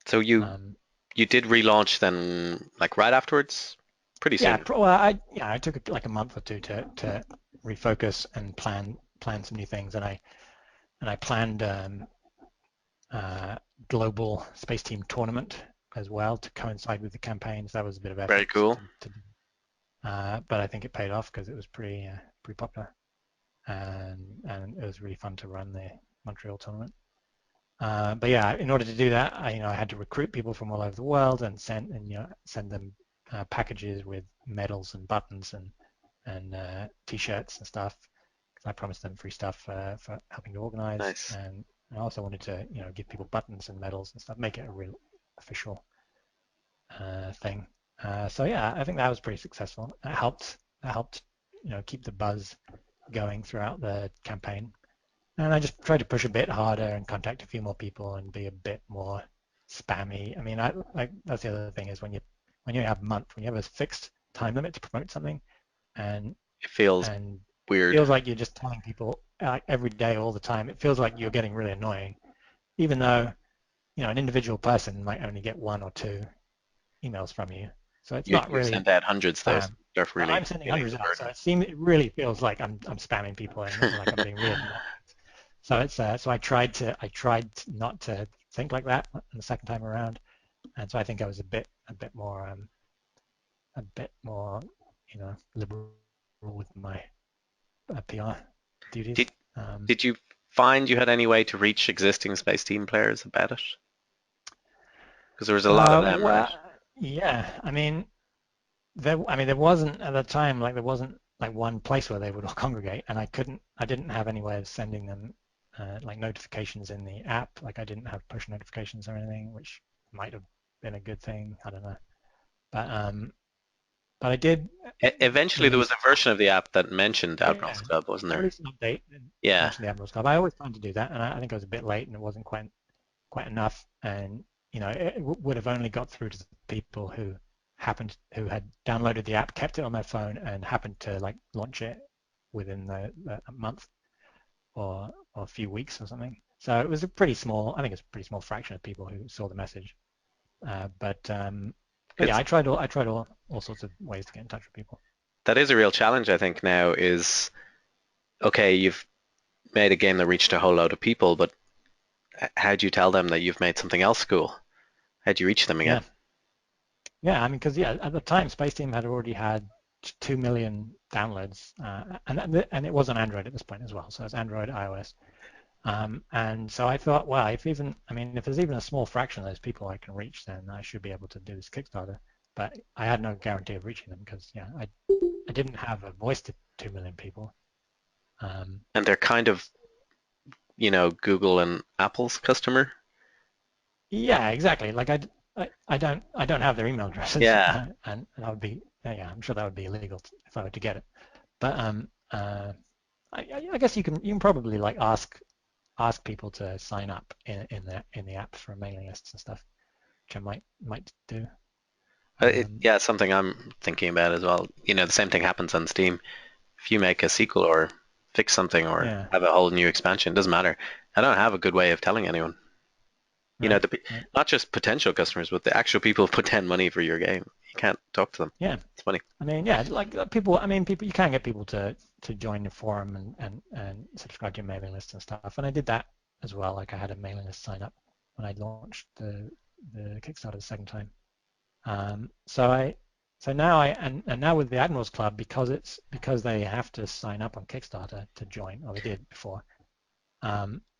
So you Um, you did relaunch then, like right afterwards, pretty yeah, soon. well, I took like a month or two to refocus and plan some new things, and I planned uh, global Space Team tournament as well to coincide with the campaigns. That was a bit of Very effort cool. to do, but I think it paid off because it was pretty popular, and it was really fun to run the Montreal tournament. But yeah, in order to do that, I had to recruit people from all over the world and send them packages with medals and buttons and t-shirts and stuff. I promised them free stuff for helping to organize, Nice. and I also wanted to give people buttons and medals and stuff, make it a real official thing. So yeah, I think that was pretty successful. That helped keep the buzz going throughout the campaign. And I just tried to push a bit harder and contact a few more people and be a bit more spammy. I mean, that's the other thing is when you have a fixed time limit to promote something, and It feels and it weird. feels like you're just telling people every day all the time. It feels like you're getting really annoying, even though an individual person might only get one or two emails from you. So it's You not you really sent out hundreds though, so spam. they're But really I'm sending feeling hundreds the out, so burden. it really feels like I'm spamming people and like I'm being really annoying. So I tried not to think like that the second time around, and so I think I was a bit more liberal with my PR duties. Did Um, did you find you had any way to reach existing Space Team players about it? Because there was a lot of them, right? well, yeah, I mean there wasn't at the time like there wasn't like one place where they would all congregate, and I didn't have any way of sending them like notifications in the app. Like I didn't have push notifications or anything, which might have been a good thing. I don't know, but But I did Eventually, there was release, a version of the app that mentioned Admiral's yeah, Club, wasn't I there? released an update and Yeah. mentioned the Admiral's Club. I always plan to do that, and I think I was a bit late and it wasn't quite enough. And it would have only got through to the people who had downloaded the app, kept it on their phone, and happened to like launch it within a month or a few weeks or something. So it was a pretty small, I think it's a pretty small fraction of people who saw the message. But yeah, Because I tried all sorts of ways to get in touch with people. that is a real challenge, I think, now is, okay, you've made a game that reached a whole load of people, but how do you tell them that you've made something else cool? How do you reach them again? Yeah, yeah. I mean, because yeah, at the time, Spaceteam had already had 2 million downloads, and it was on Android at this point as well. So it's Android, iOS, and so I thought, well, if there's even a small fraction of those people I can reach, then I should be able to do this Kickstarter. But I had no guarantee of reaching them because yeah, I didn't have a voice to 2 million people. Um, And they're kind of, Google and Apple's customer. Yeah, exactly. Like I don't have their email addresses, Yeah. and that would be yeah, I'm sure that would be illegal if I were to get it. But I guess you can probably like ask people to sign up in the app for mailing lists and stuff, which I might do. Um, Yeah, it's something I'm thinking about as well. The same thing happens on Steam. If you make a sequel or fix something or yeah, have a whole new expansion, doesn't matter. I don't have a good way of telling anyone. right, The, right. not just potential customers, but the actual people who put down money for your game. You can't talk to them. Yeah, It's funny. I mean, yeah, like people. I mean, people. You can get people to join the forum and subscribe to your mailing list and stuff. And I did that as well. Like I had a mailing list sign up when I launched the Kickstarter the second time. So now and now with the Admirals Club because they have to sign up on Kickstarter to join, or they did before.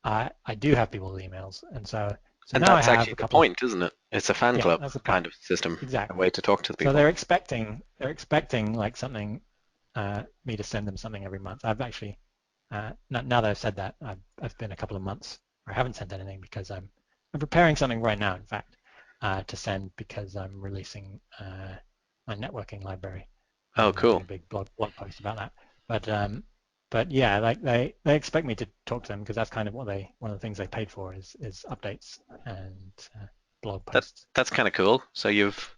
I do have people's emails, and so And now I that's have actually a the couple of point, isn't it? It's a fan yeah, club that's the point kind of system, a exactly. way to talk to the So people. they're expecting like something me to send them something every month. I've actually now that I've said that I've been a couple of months where I haven't sent anything because I'm preparing something right now, in fact, to send because I'm releasing my networking library. Oh, I'm doing cool. a big blog post about that. But but yeah, like they expect me to talk to them because that's kind of one of the things they paid for is updates and blog That posts. that's kind of cool. So you've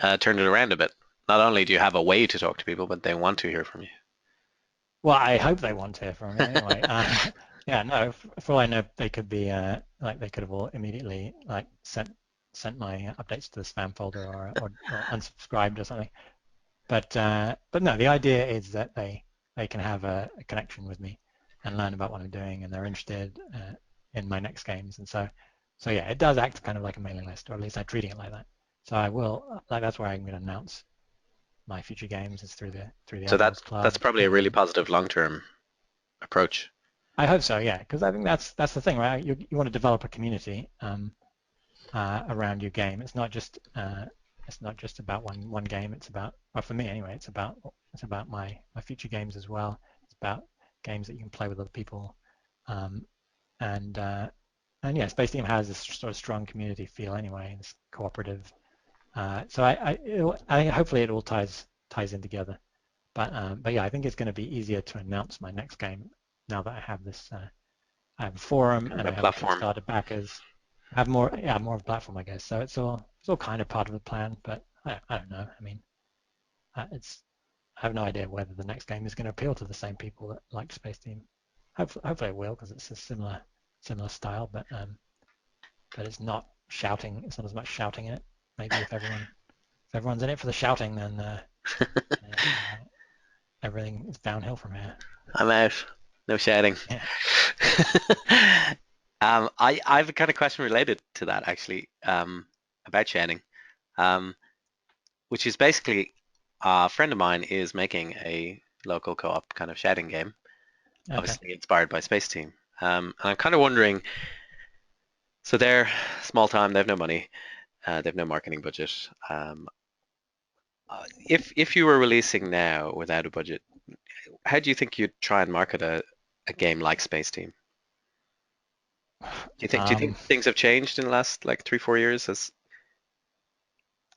turned it around a bit. Not only do you have a way to talk to people, but they want to hear from you. Well, I hope they want to hear from me anyway. Yeah, no, for all I know, they could be like they could have all immediately like sent my updates to the spam folder or unsubscribed or something. But no, the idea is that they can have a connection with me and learn about what I'm doing, and they're interested in my next games. And so yeah, it does act kind of like a mailing list, or at least I'm treating it like that. So I will like that's where I'm going to announce my future games is through the So Admirals that's Club, probably a really and positive long-term approach. I hope so, yeah, because I think that's the thing, right? You want to develop a community around your game. It's not just about one game. It's about, well, for me anyway, it's about my future games as well. It's about games that you can play with other people, um, and uh, and yeah, Space Team has this sort of strong community feel anyway. It's cooperative, so I think hopefully it all ties in together. But yeah, I think it's going to be easier to announce my next game now that I have this. I have a forum Kind and of I a have the platform. Kickstarter backers. I have more of a platform, I guess. So it's all kind of part of the plan, but I don't know. I mean, it's I have no idea whether the next game is going to appeal to the same people that like Space Team. Hopefully it will because it's a similar style, but it's not shouting. It's not as much shouting in it. Maybe if everyone's in it for the shouting, then everything is downhill from here. I'm out. No shouting. Yeah. I have a kind of question related to that actually, about shouting, um, which is basically a friend of mine is making a local co-op kind of shouting game, Okay. obviously inspired by Space Team. And I'm kind of wondering, so they're small time, they have no money, they have no marketing budget. If you were releasing now without a budget, how do you think you'd try and market a game like Space Team? Do you think Um, things have changed in the last like 3, 4 years? As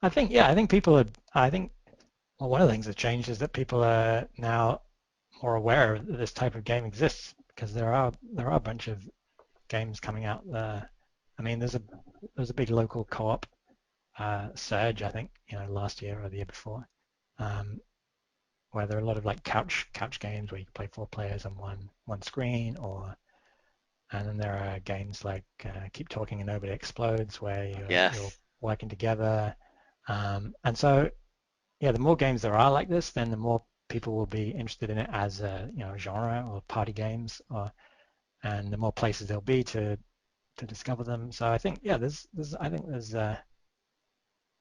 I think yeah. I think people are. I think Well, one of the things that changed is that people are now more aware that this type of game exists because there are a bunch of games coming out there. I mean, there's a big local co-op surge, I think, last year or the year before, um, where there are a lot of like couch games where you can play four players on one screen, and then there are games like Keep Talking and Nobody Explodes, where you're Yes. working together. And so, yeah, the more games there are like this, then the more people will be interested in it as a genre or party games, and the more places there'll be to discover them. So I think, yeah, there's I think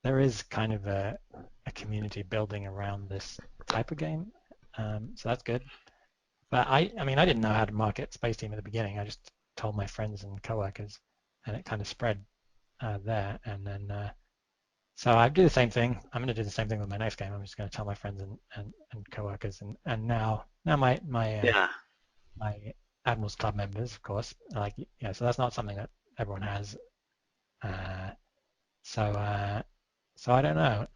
there is kind of a community building around this type of game. So that's good. But I mean, I didn't know how to market Spaceteam at the beginning. I just told my friends and coworkers, and it kind of spread there. And then so I do the same thing. I'm going to do the same thing with my next game. I'm just going to tell my friends and coworkers, and now Yeah. my Admirals Club members, of course, like so that's not something that everyone has. Uh, so so I don't know.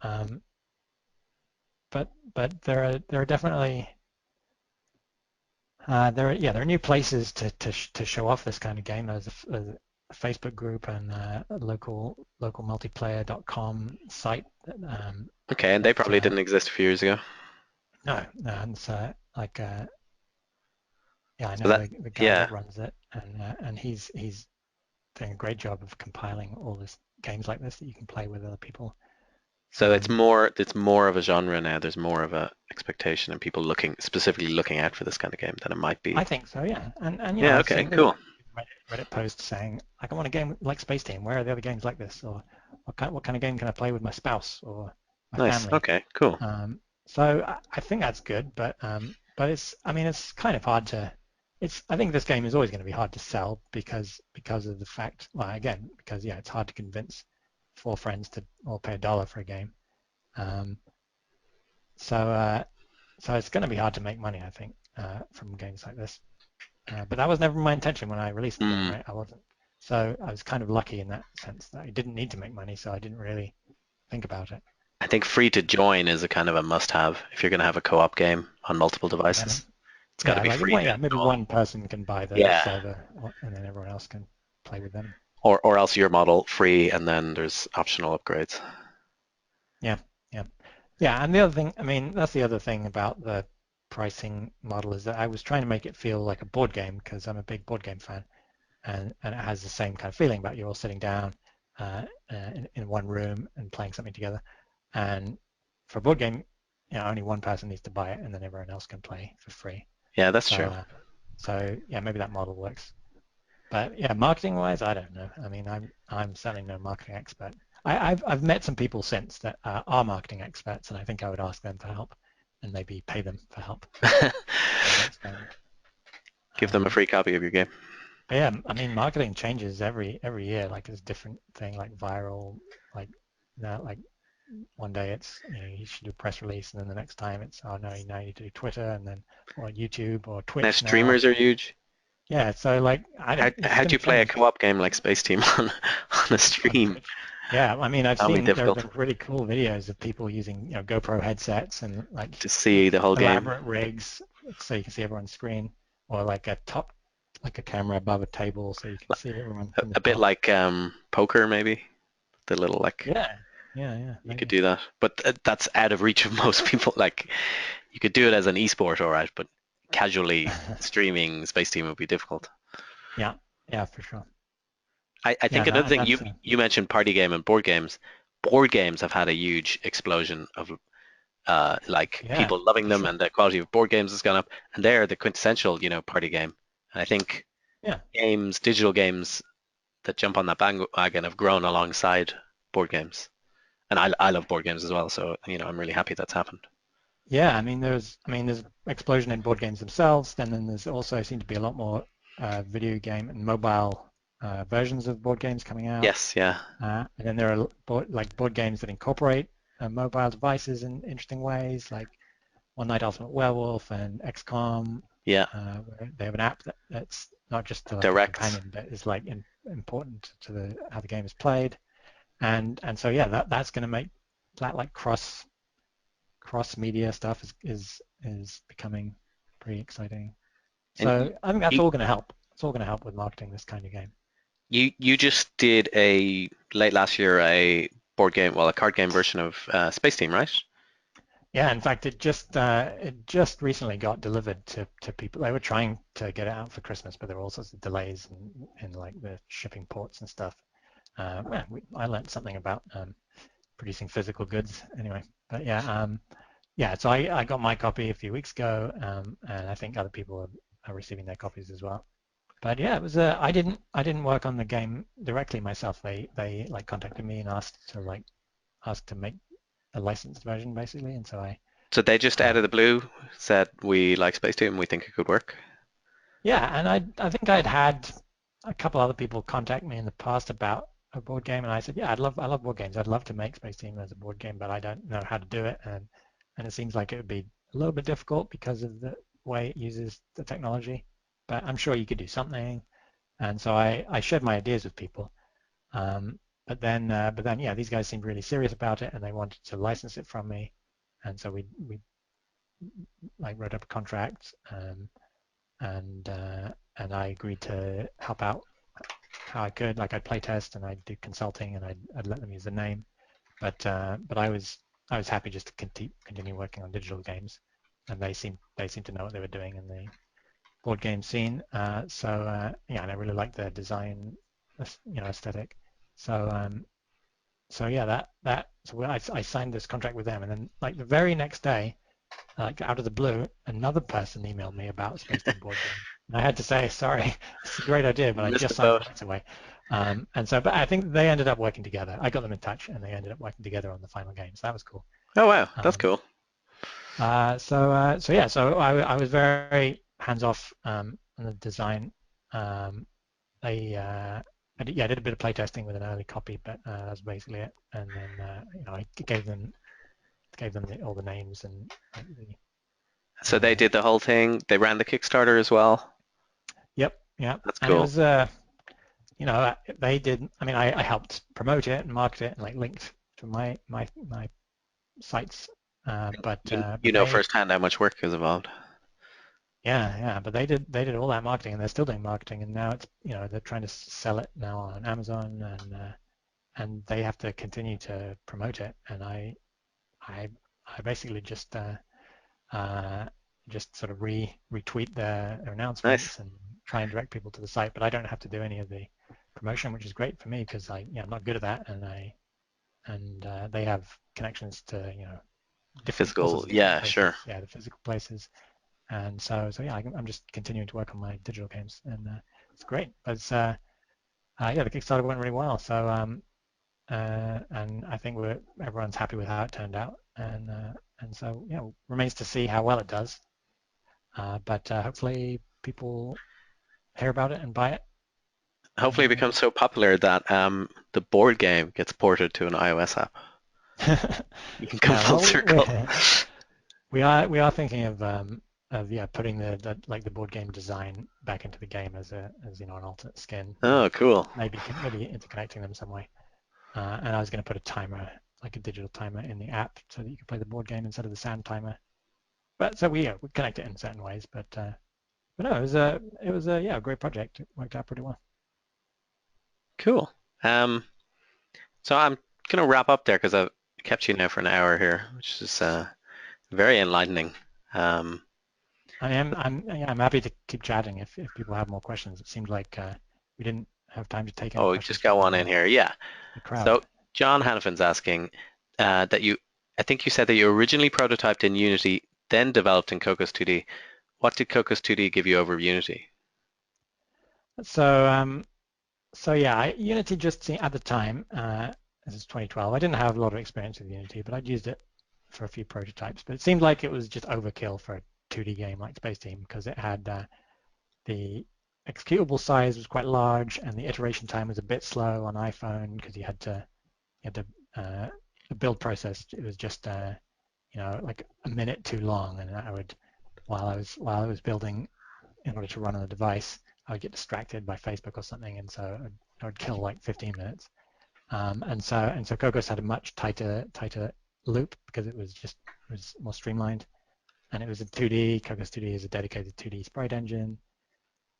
But there are definitely there are new places to show off this kind of game. There's a Facebook group and a local multiplayer.com site Okay, and they that probably didn't exist a few years ago. no, and it's like yeah, I So know that, the guy yeah. that runs it, and he's doing a great job of compiling all this games like this that you can play with other people. So Um, it's more of a genre now. There's more of a expectation and people specifically looking out for this kind of game than it might I be. think so, yeah. And Yeah, I've okay, seen cool. Reddit posts saying like I want a game like Spaceteam. Where are the other games like this? Or what kind of game can I play with my spouse or my Nice. family? Okay, cool. So I think that's good, but it's I mean it's kind of hard to it's I think this game is always going to be hard to sell because of the fact well again because yeah it's hard to convince four friends to all pay $1 for a game. Um, so so it's going to be hard to make money I think from games like this. But that was never my intention when I released the game, Mm. right? I wasn't. So I was kind of lucky in that sense that I didn't need to make money, so I didn't really think about it. I think free to join is a kind of a must-have if you're going to have a co-op game on multiple Yeah, devices. It's got to yeah, be like free to yeah, maybe install. one person can buy the Yeah. server, and then everyone else can play with them. Or else your model free and then there's optional upgrades. Yeah, yeah, yeah. And the other thing, I mean, that's the other thing about the pricing model is that I was trying to make it feel like a board game because I'm a big board game fan, and it has the same kind of feeling about you're all sitting down in one room and playing something together. And for a board game, only one person needs to buy it, and then everyone else can play for free. Yeah, that's So, true. so yeah, maybe that model works. But yeah, marketing-wise, I don't know. I mean, I'm certainly no marketing expert. I've met some people since that are marketing experts, and I think I would ask them for help, and maybe pay them for help for the next game. Give them a Um, free copy of your game. but yeah, I mean, marketing changes every year. Like it's a different thing, like viral, like now, like one day it's you should do a press release, and then the next time it's oh no, now you need to do Twitter, and then or YouTube or Now Twitch now. streamers are huge. Yeah, so like I How don't, it's how do going you to play a change co-op game like Space Team on a on stream? Twitch. Yeah, I mean I've That'll be seen there have difficult been really cool videos of people using GoPro headsets and to see the whole game. elaborate rigs so you can see everyone's screen, or like like a camera above a table so you can see everyone from the A bit top. like poker, maybe. The little like Yeah, yeah, you could maybe. do that, but that's out of reach of most people. Like you could do it as an esport, all right, but casually streaming Space Team would be difficult. Yeah, yeah, for sure. I Yeah, think no, another and thing that's you mentioned party game and board games. Board games have had a huge explosion of like yeah, people loving for them, sure. and the quality of board games has gone up, and they're the quintessential party game. And I think Yeah. digital games that jump on that bandwagon have grown alongside board games. And I love board games as well, so I'm really happy that's happened. Yeah, I mean there's explosion in board games themselves, then there's also seem to be a lot more video game and mobile versions of board games coming out. Yes, yeah, And then there are board games that incorporate mobile devices in interesting ways, like One Night Ultimate Werewolf and XCOM, yeah, where they have an app that's not just like a direct. companion, but is like important to the how the game is played. And so yeah, that's going to make that like cross-media stuff is becoming pretty exciting. And So I think that's you all going to help. It's all going to help with marketing this kind of game. you just did a late last year a board game, well, a card game version of Spaceteam, right? Yeah, in fact, it just recently got delivered to people. They were trying to get it out for Christmas, but there were all sorts of delays in like the shipping ports and stuff. Well, I learned something about producing physical goods anyway. But yeah. So I got my copy a few weeks ago, and I think other people are receiving their copies as well. But yeah, it was I didn't work on the game directly myself. They like contacted me and asked to make a licensed version basically, and so So they just out uh, of the blue said we like Spaceteam, we think it could work. yeah, and I think I'd had a couple other people contact me in the past about a board game, and I said, yeah, I love board games. I'd love to make Space Team as a board game, but I don't know how to do it, and it seems like it would be a little bit difficult because of the way it uses the technology. But I'm sure you could do something, and so I shared my ideas with people. But then, yeah, these guys seemed really serious about it, and they wanted to license it from me, and so we like wrote up a contract, and and I agreed to help out how I could. Like I'd play test and I'd do consulting and I'd let them use the name. But I was happy just to continue working on digital games, and they seemed to know what they were doing in the board game scene. Yeah, and I really liked their design, aesthetic. So so yeah, I signed this contract with them, and then like the very next day, like out of the blue, another person emailed me about Space Team board game. And I had to say, sorry, it's a great idea, but I Missed the just signed the boat. rights away. But I think they ended up working together. I got them in touch, and they ended up working together on the final game. So that was cool. Oh wow, that's Um, cool. so yeah, so I was very hands off on the design. Um, I did a bit of playtesting with an early copy, but that's basically it. And then I gave them all the names and like, So they uh, did the whole thing. They ran the Kickstarter as well. yep, yep. That's And it cool. was they did. I mean, I helped promote it and market it and like linked to my sites. But You know they, firsthand how much work is involved. yeah. But they did all that marketing, and they're still doing marketing. And now it's they're trying to sell it now on Amazon, and they have to continue to promote it. And I I basically uh, just sort of retweet their Nice. announcements and try and direct people to the site. But I don't have to do any of the promotion, which is great for me because I'm not good at that, and they have connections to different all sorts Physical, of different yeah, sure. places, yeah, the physical places, and so yeah, I'm just continuing to work on my digital games, and it's great. But yeah, the Kickstarter went really well, so and I think everyone's happy with how it turned out, and so yeah, remains to see how well it does, but hopefully people hear about it and buy it, Hopefully it and becomes so popular that the board game gets ported to an iOS app. You can come yeah, full well, circle. we are thinking of yeah putting the like the board game design back into the game as an alternate skin, Oh, cool. maybe interconnecting them some way. And I was going to put a timer, like a digital timer, in the app so that you could play the board game instead of the sound timer. But so we connect it in certain ways. But no, it was a yeah a great project. It worked out pretty well. Cool. Um, so I'm gonna wrap up there because I've kept you now for an hour here, which is very enlightening. Um, I'm happy to keep chatting if people have more questions. It seemed like we didn't have time to take any oh, we've questions just got from one in here. Yeah. the crowd. So John Hannafin's asking that I think you said that you originally prototyped in Unity, then developed in Cocos 2D. What did Cocos 2D give you over Unity? So yeah, Unity just at the time, this is 2012. I didn't have a lot of experience with Unity, but I'd used it for a few prototypes. But it seemed like it was just overkill for a 2D game like Space Team because it had the executable size was quite large and the iteration time was a bit slow on iPhone because you had to the build process. It was just like a minute too long, and I would while I was building in order to run on the device, I would get distracted by Facebook or something, and so I would kill like 15 minutes. And so Cocos had a much tighter loop because it was more streamlined, and it was a 2D. Cocos 2D is a dedicated 2D sprite engine,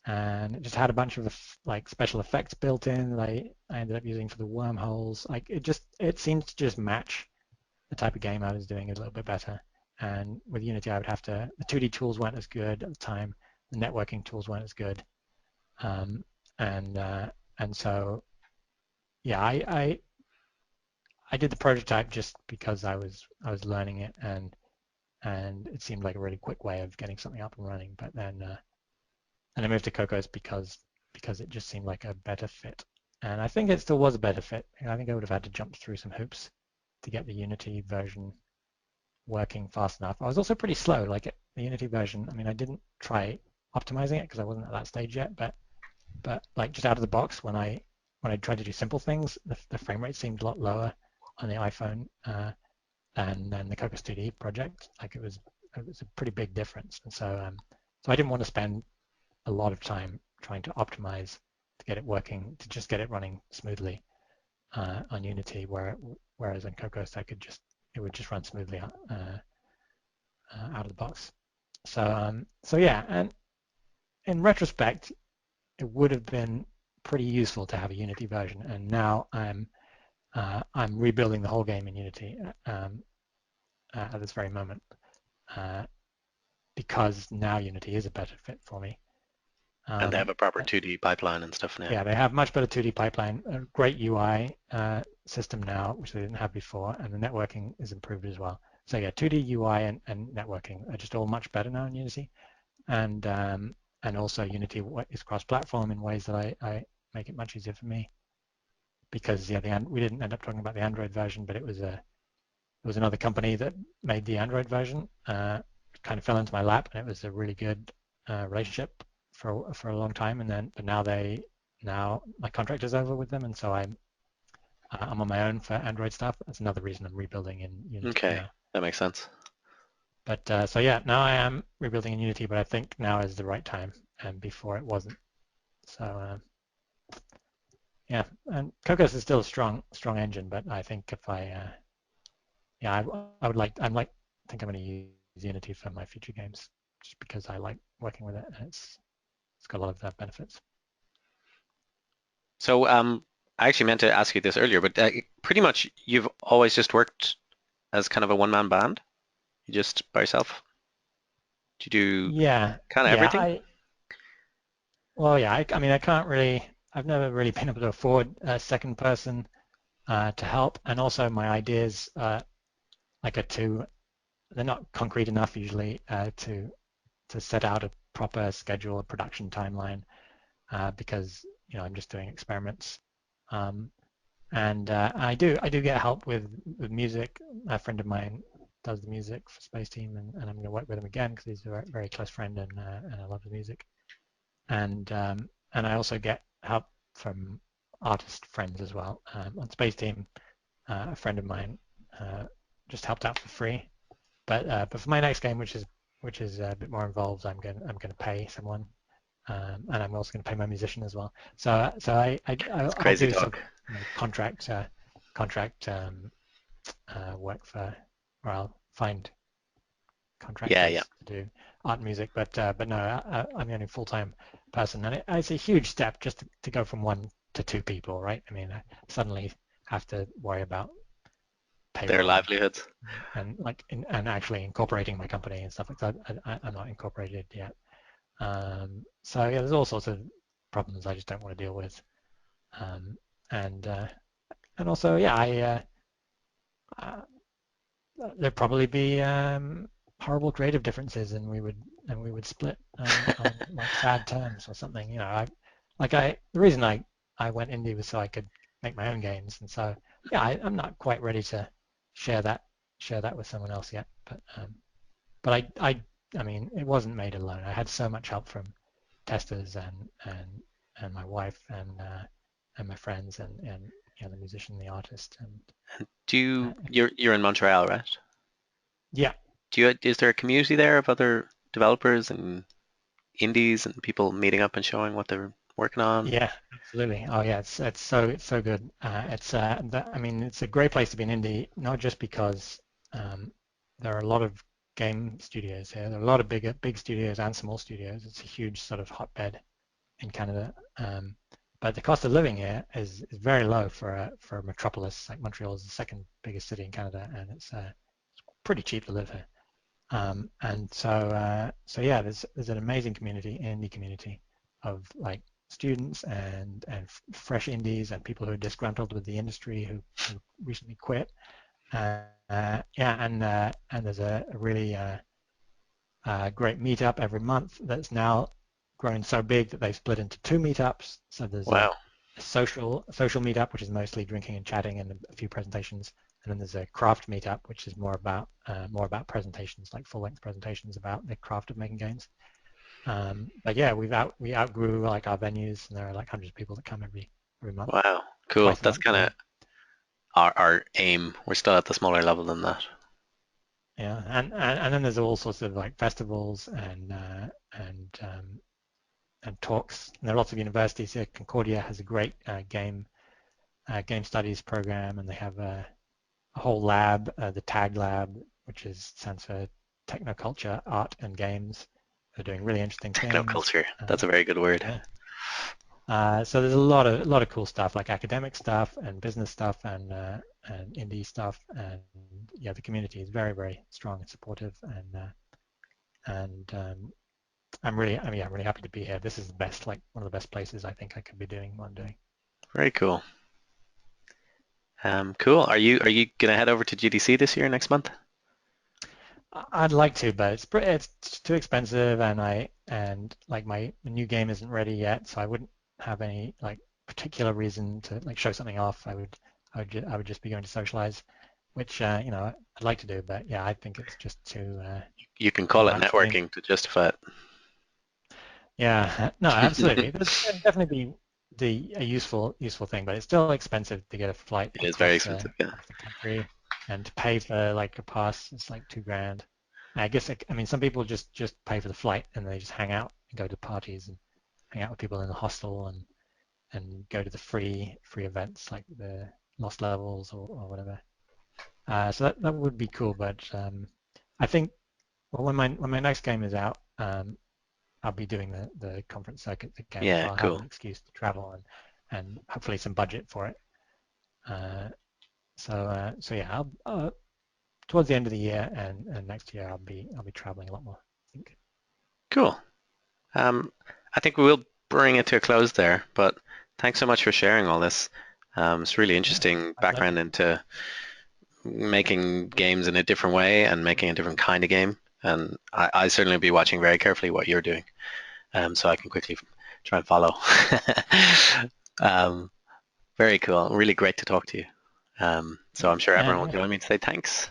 and it just had a bunch of like special effects built in that I ended up using for the wormholes. Like it seemed to just match the type of game I was doing a little bit better. And with Unity, I would have to, the 2D tools weren't as good at the time, the networking tools weren't as good. Um, and and so yeah, I did the prototype just because I was learning it, and it seemed like a really quick way of getting something up and running. But then and I moved to Cocos because it just seemed like a better fit. And I think it still was a better fit. I think I would have had to jump through some hoops to get the Unity version working fast enough. I was also pretty slow. Like the Unity version, I mean, I didn't try optimizing it because I wasn't at that stage yet. But like just out of the box, when I tried to do simple things, the frame rate seemed a lot lower on the iPhone than the Cocos 2D project. Like it was a pretty big difference. And so I didn't want to spend a lot of time trying to optimize to get it working, to just get it running smoothly on Unity, whereas on Cocos it would just run smoothly out of the box. So yeah, and in retrospect, it would have been pretty useful to have a Unity version, and now I'm rebuilding the whole game in Unity at this very moment uh, because now Unity is a better fit for me. And they have Um, a proper 2D pipeline and stuff now. yeah, they have much better 2D pipeline, a great UI system now, which they didn't have before, and the networking is improved as well. So yeah, 2D UI and networking are just all much better now in Unity, and also Unity is cross-platform in ways that I make it much easier for me because yeah, we didn't end up talking about the Android version, but it was another company that made the Android version. Kind of fell into my lap, and it was a really good relationship for a long time. And then, but now my contract is over with them, and so I'm on my own for Android stuff. That's another reason I'm rebuilding in Unity Okay, now. that makes sense. But so yeah, now I am rebuilding in Unity, but I think now is the right time, and before it wasn't. So yeah, and Cocos is still a strong engine, but I think if yeah, I would like I think I'm going to use Unity for my future games just because I like working with it and it's got a lot of benefits. So I actually meant to ask you this earlier, but pretty much you've always just worked as kind of a one-man band? You just by yourself? Do you do Yeah, kind of yeah, everything? I mean, I've never really been able to afford a second person to help, and also my ideas like are too, they're not concrete enough usually to set out a proper schedule, a production timeline, because I'm just doing experiments. Um, and I do get help with music. A friend of mine does the music for Spaceteam, and I'm going to work with him again because he's a very, very close friend and I love his music. And I also get help from artist friends as well. On Spaceteam, a friend of mine uh, just helped out for free. But for my next game, which is a bit more involved, I'm going to pay someone, and I'm also going to pay my musician as well. So It's I'll crazy do sort of talk. contract work or I'll find Yeah, yeah. contractors to do art and music. But no, I'm the only full-time person, and it's a huge step just to go from one to two people, right? I mean, I suddenly have to worry about Their payroll livelihoods. and actually incorporating my company and stuff like that. I'm not incorporated yet. So yeah, there's all sorts of problems I just don't want to deal with. Um, and also, yeah, uh, there'd probably be horrible creative differences, and we would split on like sad terms or something. The reason I went indie was so I could make my own games, and so yeah, I'm not quite ready to share that share that with someone else yet. But I mean, it wasn't made alone. I had so much help from testers and my wife and my friends and the musician, the artist, and You're in Montreal, right? yeah, Is there a community there of other developers and indies and people meeting up and showing what they're working on? yeah, absolutely. Oh yeah, it's so good. I mean, it's a great place to be an indie, not just because um, there are a lot of game studios here. There are a lot of big studios and small studios. It's a huge sort of hotbed in Canada. But the cost of living here is very low for a metropolis. Like Montreal is the second biggest city in Canada, and it's pretty cheap to live here. And so yeah, there's an amazing community, indie community of like students and fresh indies and people who are disgruntled with the industry who recently quit. And there's a really great meetup every month that's now grown so big that they've split into two meetups. So there's Wow. a social meetup, which is mostly drinking and chatting and a few presentations, and then there's a craft meetup, which is more about presentations, like full-length presentations about the craft of making games. But yeah, we outgrew like our venues, and there are like hundreds of people that come every month, Wow. Cool. twice a That's month. kind of Yeah, our aim. We're still at the smaller level than that. yeah, and then there's all sorts of like festivals and and talks. And there are lots of universities here. Concordia has a great game studies program, and they have a whole lab, the TAG lab, which stands for Technoculture, Art and Games. They're doing really interesting things. Technoculture. That's a very good word. Yeah. So there's a lot of cool stuff like academic stuff and business stuff and indie stuff, and yeah, the community is very strong and supportive, and I'm really happy to be here. This is the best, like one of the best places I think I could be doing what I'm doing. Very cool. Cool. Are you gonna head over to GDC this year next month? I'd like to, but it's too expensive, and like my new game isn't ready yet, so I wouldn't have any like particular reason to like show something off. I would just be going to socialize, which I'd like to do, but yeah, I think it's just You can too call it much. I mean, networking to justify it. yeah, no, absolutely. There's definitely a useful thing, but it's still expensive to get a flight It is very expensive. Yeah. across the country, and to pay for like a pass, it's like 2 grand. I guess I mean some people just pay for the flight and they just hang out and go to parties and hang out with people in the hostel and go to the free events like the Lost Levels or whatever. So that would be cool, but I think well when my next game is out, I'll be doing the conference circuit again, so Yeah. I'll have Cool. an excuse to travel and hopefully some budget for it. Uh, so yeah, towards the end of the year and next year I'll be traveling a lot more, I think. Cool. Um, I think we will bring it to a close there, but thanks so much for sharing all this. It's really Yeah, interesting my pleasure. background into making games in a different way and making a different kind of game. And I certainly be watching very carefully what you're doing, so I can quickly try and follow. um, very cool. Really great to talk to you. So I'm sure everyone will And join me to say thanks.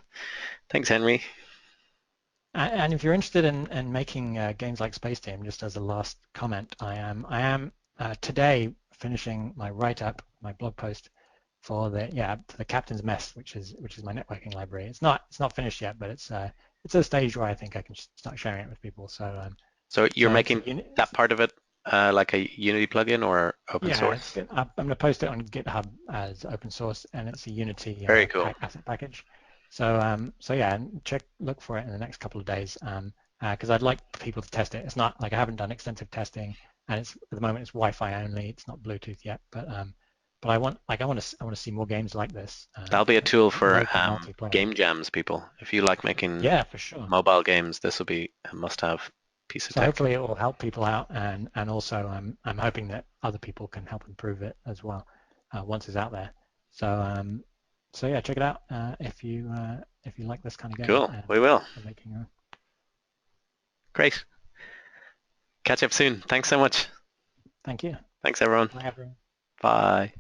Thanks, Henry. and if you're interested in making games like Spaceteam, just as a last comment, I am today finishing my write-up, my blog post for the Captain's Mess, which is my networking library. It's not finished yet, but it's at a stage where I think I can start sharing it with people. So you're So it's a making unit. that part of it like a Unity plugin or open Yeah, source? I'm going to post it on GitHub as open source, and it's a Unity Very cool. asset package. So yeah, look for it in the next couple of days, because I'd like people to test it. It's not like I haven't done extensive testing, and at the moment it's Wi-Fi only. It's not Bluetooth yet, but I want to see more games like this, That'll be a tool for local multiplayer. game jams people. If you like making Yeah, for sure. mobile games, this will be a must-have piece of So tech. hopefully it will help people out, and also I'm hoping that other people can help improve it as well once it's out there. So so yeah, check it out if you like this kind of game Cool. We will. and making your own. Great. Catch up soon. Thanks so much. Thank you. Thanks, everyone. Bye everyone. Bye.